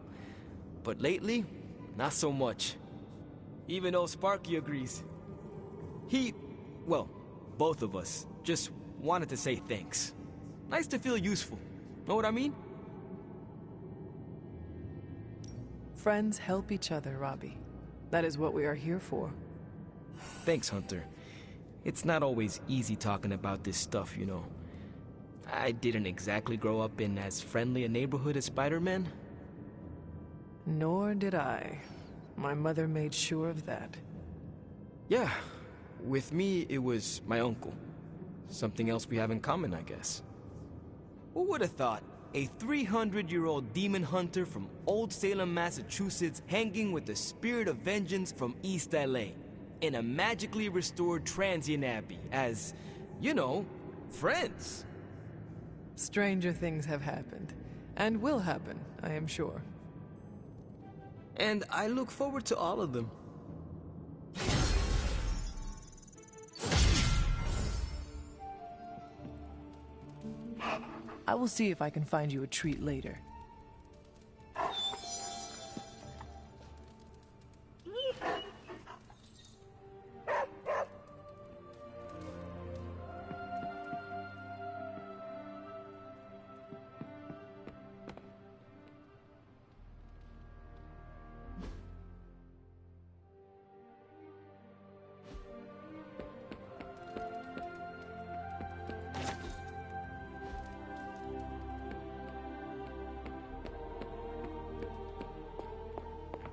But lately, not so much. Even old Sparky agrees. Well, both of us, just wanted to say thanks. Nice to feel useful. Know what I mean? Friends help each other, Robbie. That is what we are here for. Thanks, Hunter. It's not always easy talking about this stuff, you know. I didn't exactly grow up in as friendly a neighborhood as Spider-Man. Nor did I. My mother made sure of that. Yeah, with me, it was my uncle. Something else we have in common, I guess. Who would have thought? A 300-year-old demon hunter from Old Salem, Massachusetts, hanging with the spirit of vengeance from East LA, in a magically restored transient abbey as, you know, friends. Stranger things have happened, and will happen, I am sure. And I look forward to all of them. I will see if I can find you a treat later.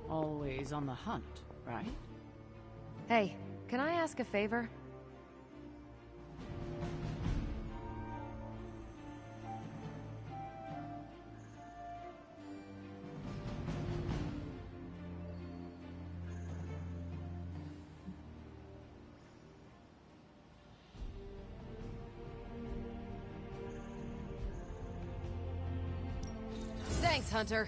Always on the hunt, right? Hey, can I ask a favor? Thanks, Hunter.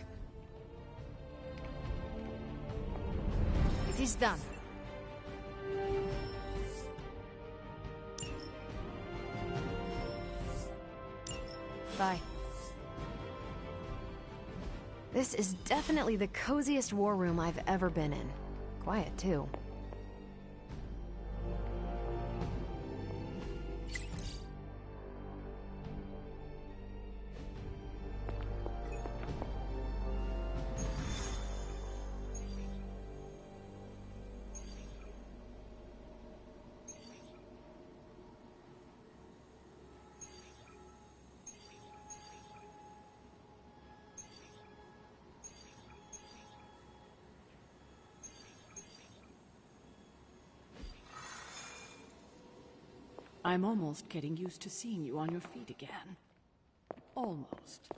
It is done. Bye. This is definitely the coziest war room I've ever been in. Quiet, too. I'm almost getting used to seeing you on your feet again. Almost.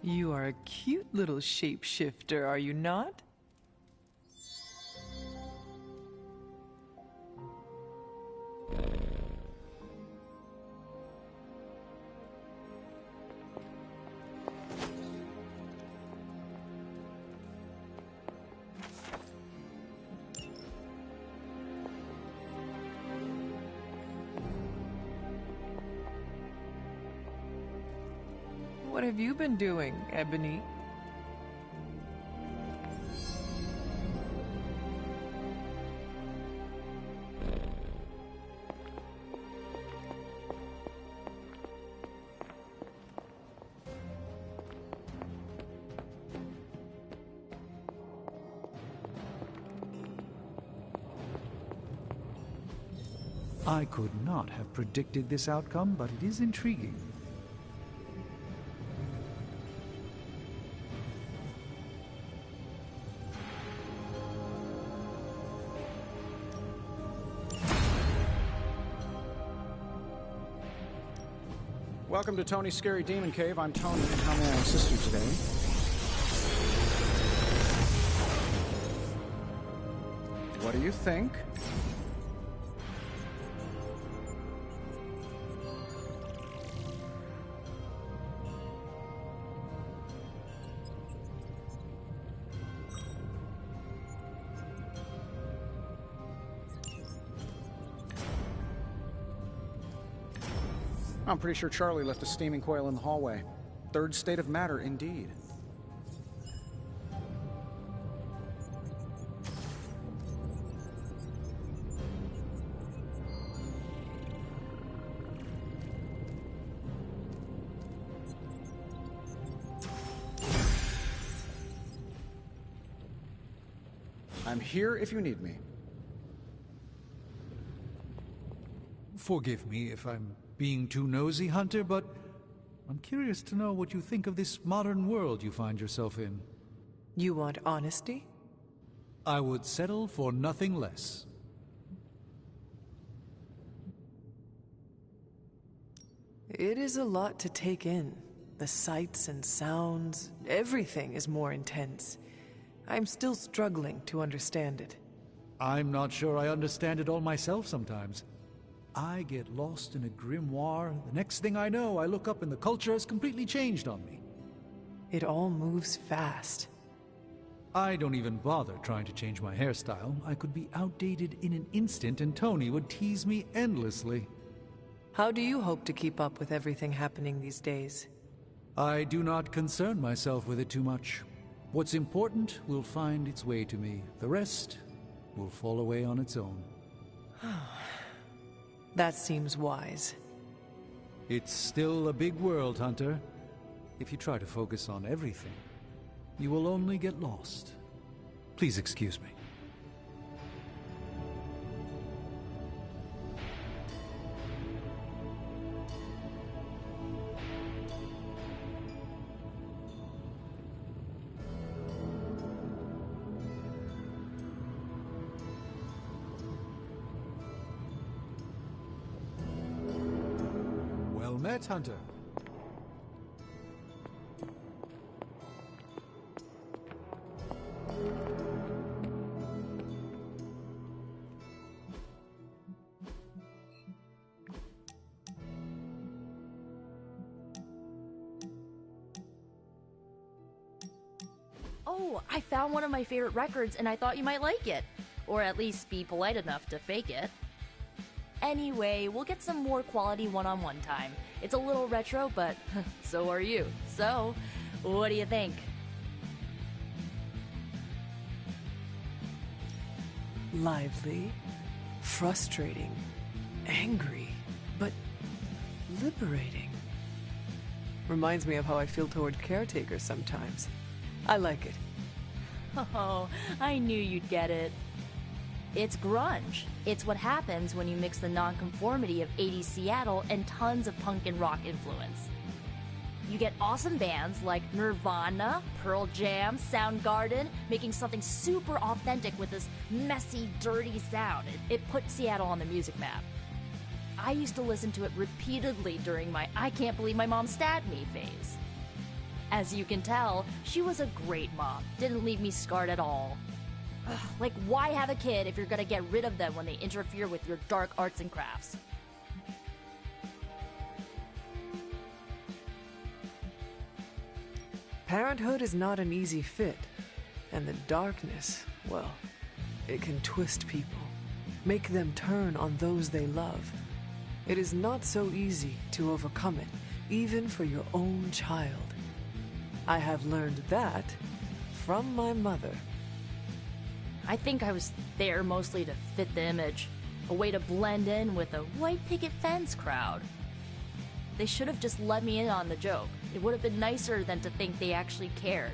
You are a cute little shapeshifter, are you not? What have you been doing, Ebony? I could not have predicted this outcome, but it is intriguing. Welcome to Tony's Scary Demon Cave. I'm Tony, and how may I assist you today? What do you think? I'm pretty sure Charlie left a steaming coil in the hallway. Third state of matter, indeed. I'm here if you need me. Forgive me if I'm being too nosy, Hunter, but I'm curious to know what you think of this modern world you find yourself in. You want honesty? I would settle for nothing less. It is a lot to take in. The sights and sounds, everything is more intense. I'm still struggling to understand it. I'm not sure I understand it all myself sometimes. I get lost in a grimoire. The next thing I know, I look up and the culture has completely changed on me. It all moves fast. I don't even bother trying to change my hairstyle. I could be outdated in an instant and Tony would tease me endlessly. How do you hope to keep up with everything happening these days? I do not concern myself with it too much. What's important will find its way to me. The rest will fall away on its own. That seems wise. It's still a big world, Hunter. If you try to focus on everything, you will only get lost. Please excuse me. Well met, Hunter. Oh, I found one of my favorite records and I thought you might like it. Or at least be polite enough to fake it. Anyway, we'll get some more quality one-on-one time. It's a little retro, but so are you. So, what do you think? Lively, frustrating, angry, but liberating. Reminds me of how I feel toward caretakers sometimes. I like it. Oh, I knew you'd get it. It's grunge. It's what happens when you mix the nonconformity of 80s Seattle and tons of punk and rock influence. You get awesome bands like Nirvana, Pearl Jam, Soundgarden, making something super authentic with this messy, dirty sound. It put Seattle on the music map. I used to listen to it repeatedly during my I can't believe my mom stabbed me phase. As you can tell, she was a great mom. Didn't leave me scarred at all. Ugh, like, why have a kid if you're gonna get rid of them when they interfere with your dark arts and crafts? Parenthood is not an easy fit. And the darkness, well, it can twist people. Make them turn on those they love. It is not so easy to overcome it, even for your own child. I have learned that from my mother. I think I was there mostly to fit the image. A way to blend in with the white picket fence crowd. They should have just let me in on the joke. It would have been nicer than to think they actually cared.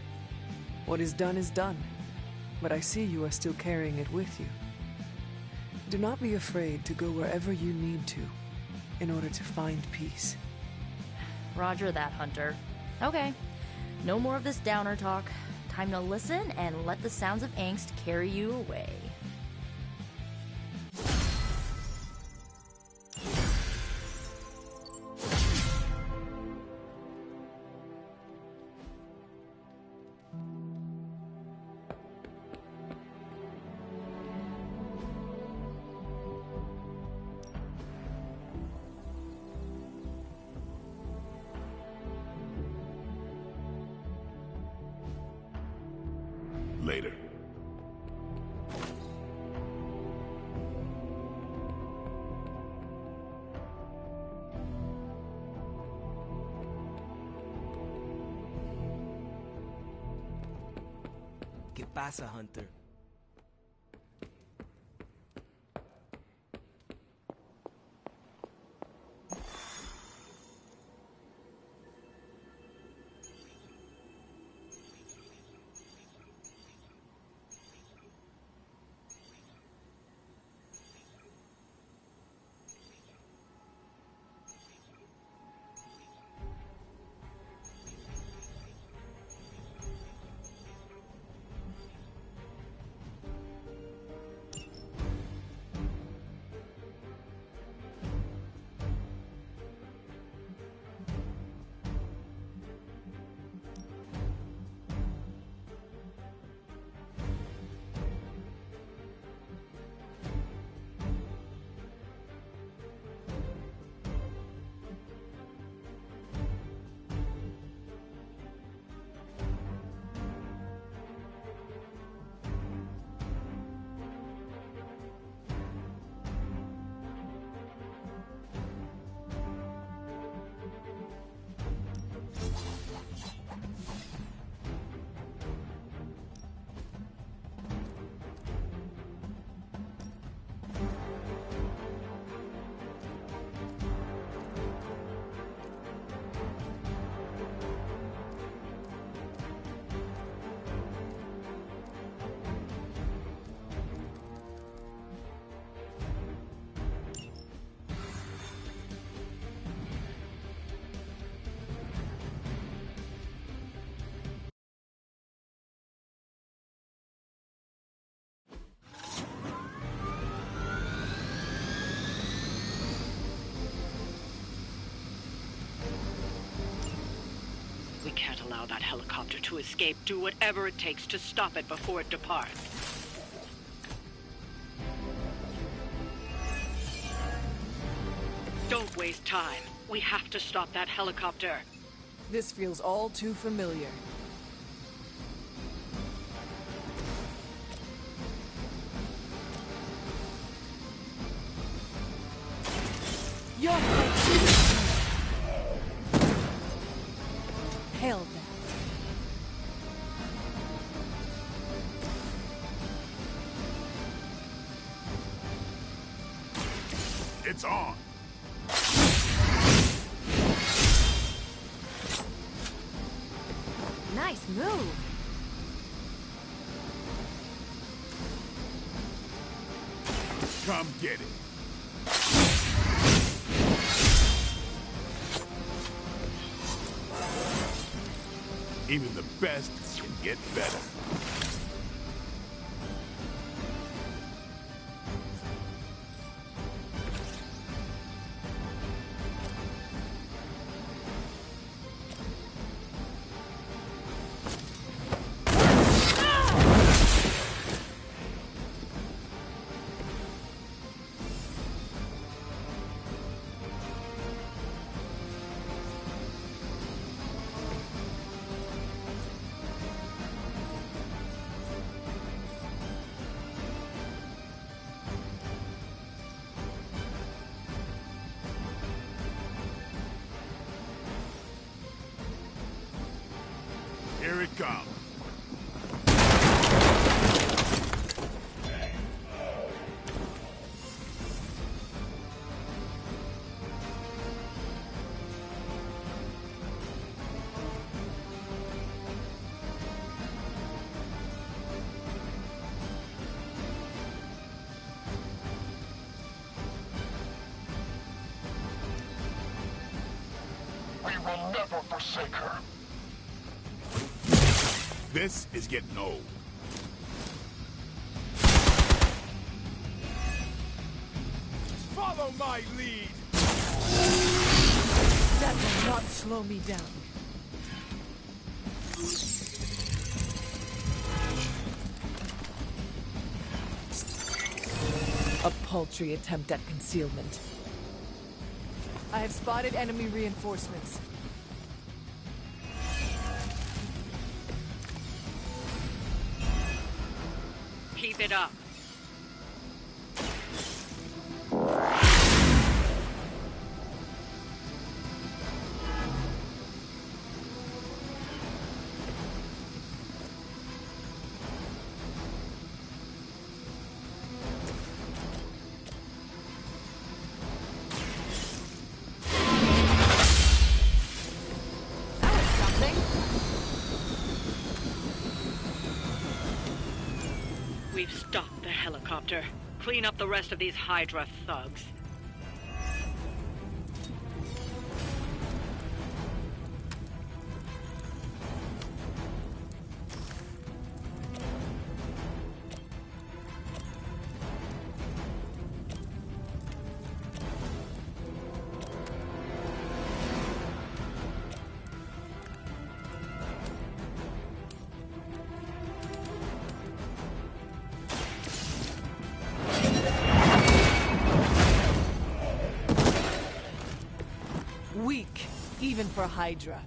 What is done, but I see you are still carrying it with you. Do not be afraid to go wherever you need to in order to find peace. Roger that, Hunter. Okay, no more of this downer talk. Time to listen and let the sounds of angst carry you away. Later. ¿Qué pasa, Hunter? We can't allow that helicopter to escape. Do whatever it takes to stop it before it departs. Don't waste time. We have to stop that helicopter. This feels all too familiar. Your Hail them. It's on. Nice move. Come get it. Even the best can get better. Here it comes. We will never forsake her. This is getting old. Follow my lead! That will not slow me down. A paltry attempt at concealment. I have spotted enemy reinforcements. Keep it up. We've stopped the helicopter. Clean up the rest of these Hydra thugs. Weak, even for Hydra.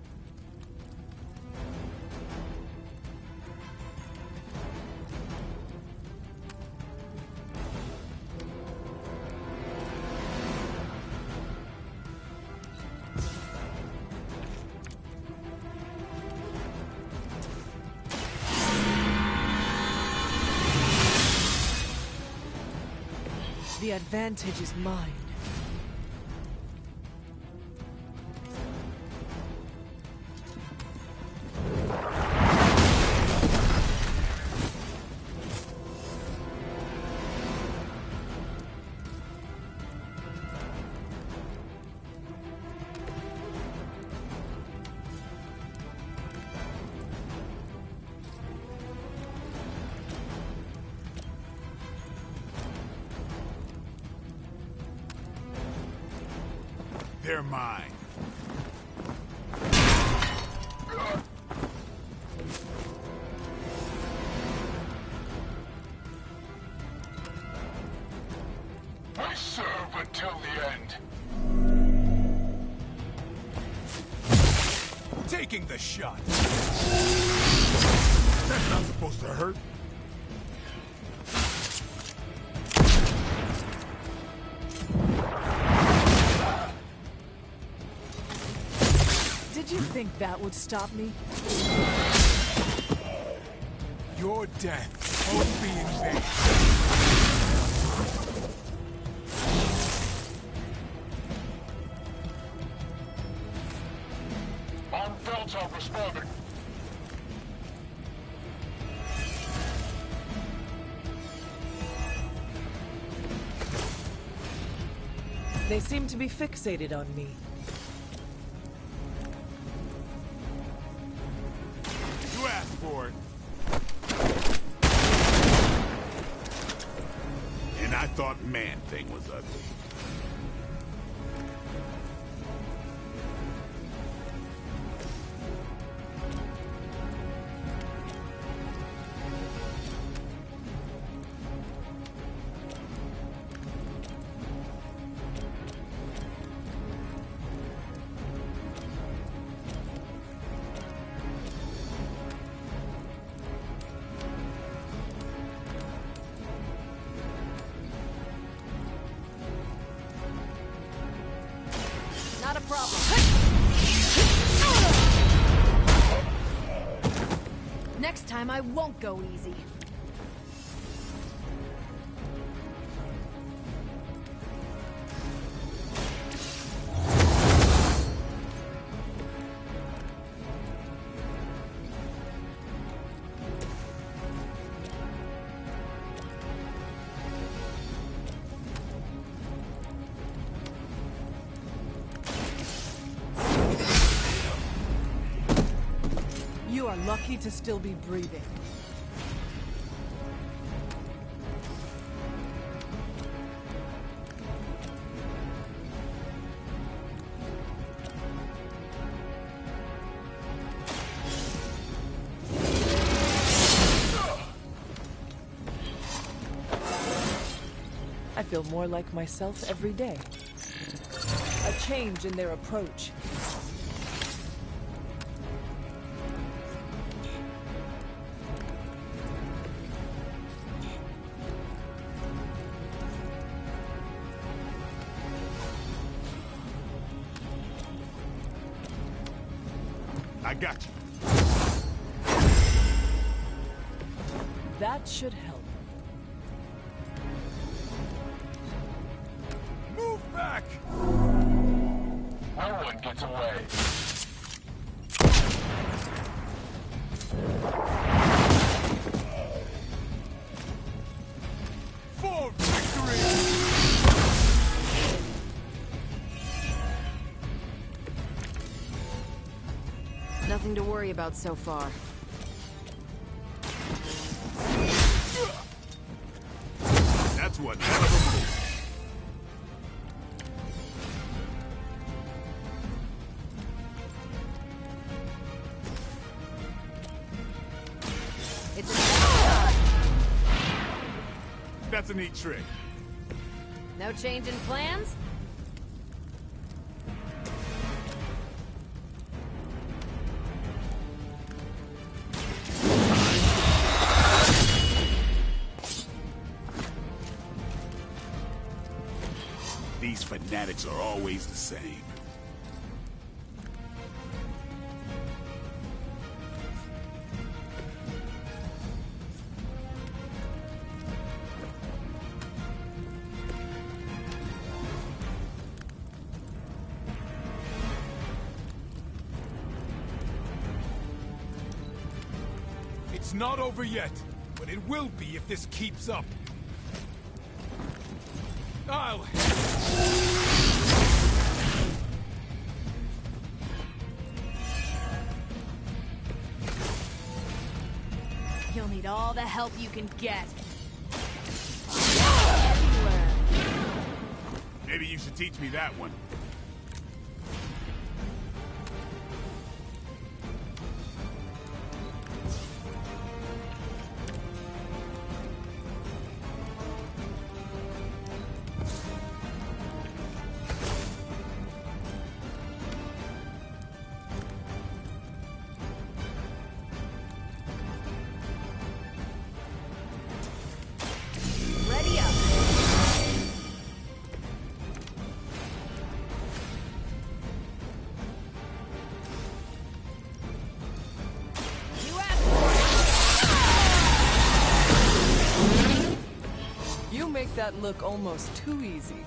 The advantage is mine. They're mine. I serve until the end. Taking the shot. That's not supposed to hurt. Did you think that would stop me? Your death won't be in vain. On Delta responding. They seem to be fixated on me. You asked for it. And I thought Man-Thing was ugly. Not a problem. Next time I won't go easy. You are lucky to still be breathing. I feel more like myself every day. A change in their approach. got you. That should help. Move back! No one gets away. For victory! Nothing to worry about so far. That's one hell of a move. It's That's a neat trick. no change in plans? These fanatics are always the same. It's not over yet, but it will be if this keeps up. I'll... You'll need all the help you can get. Maybe you should teach me that one. Ready up. You asked for it. You make that look almost too easy.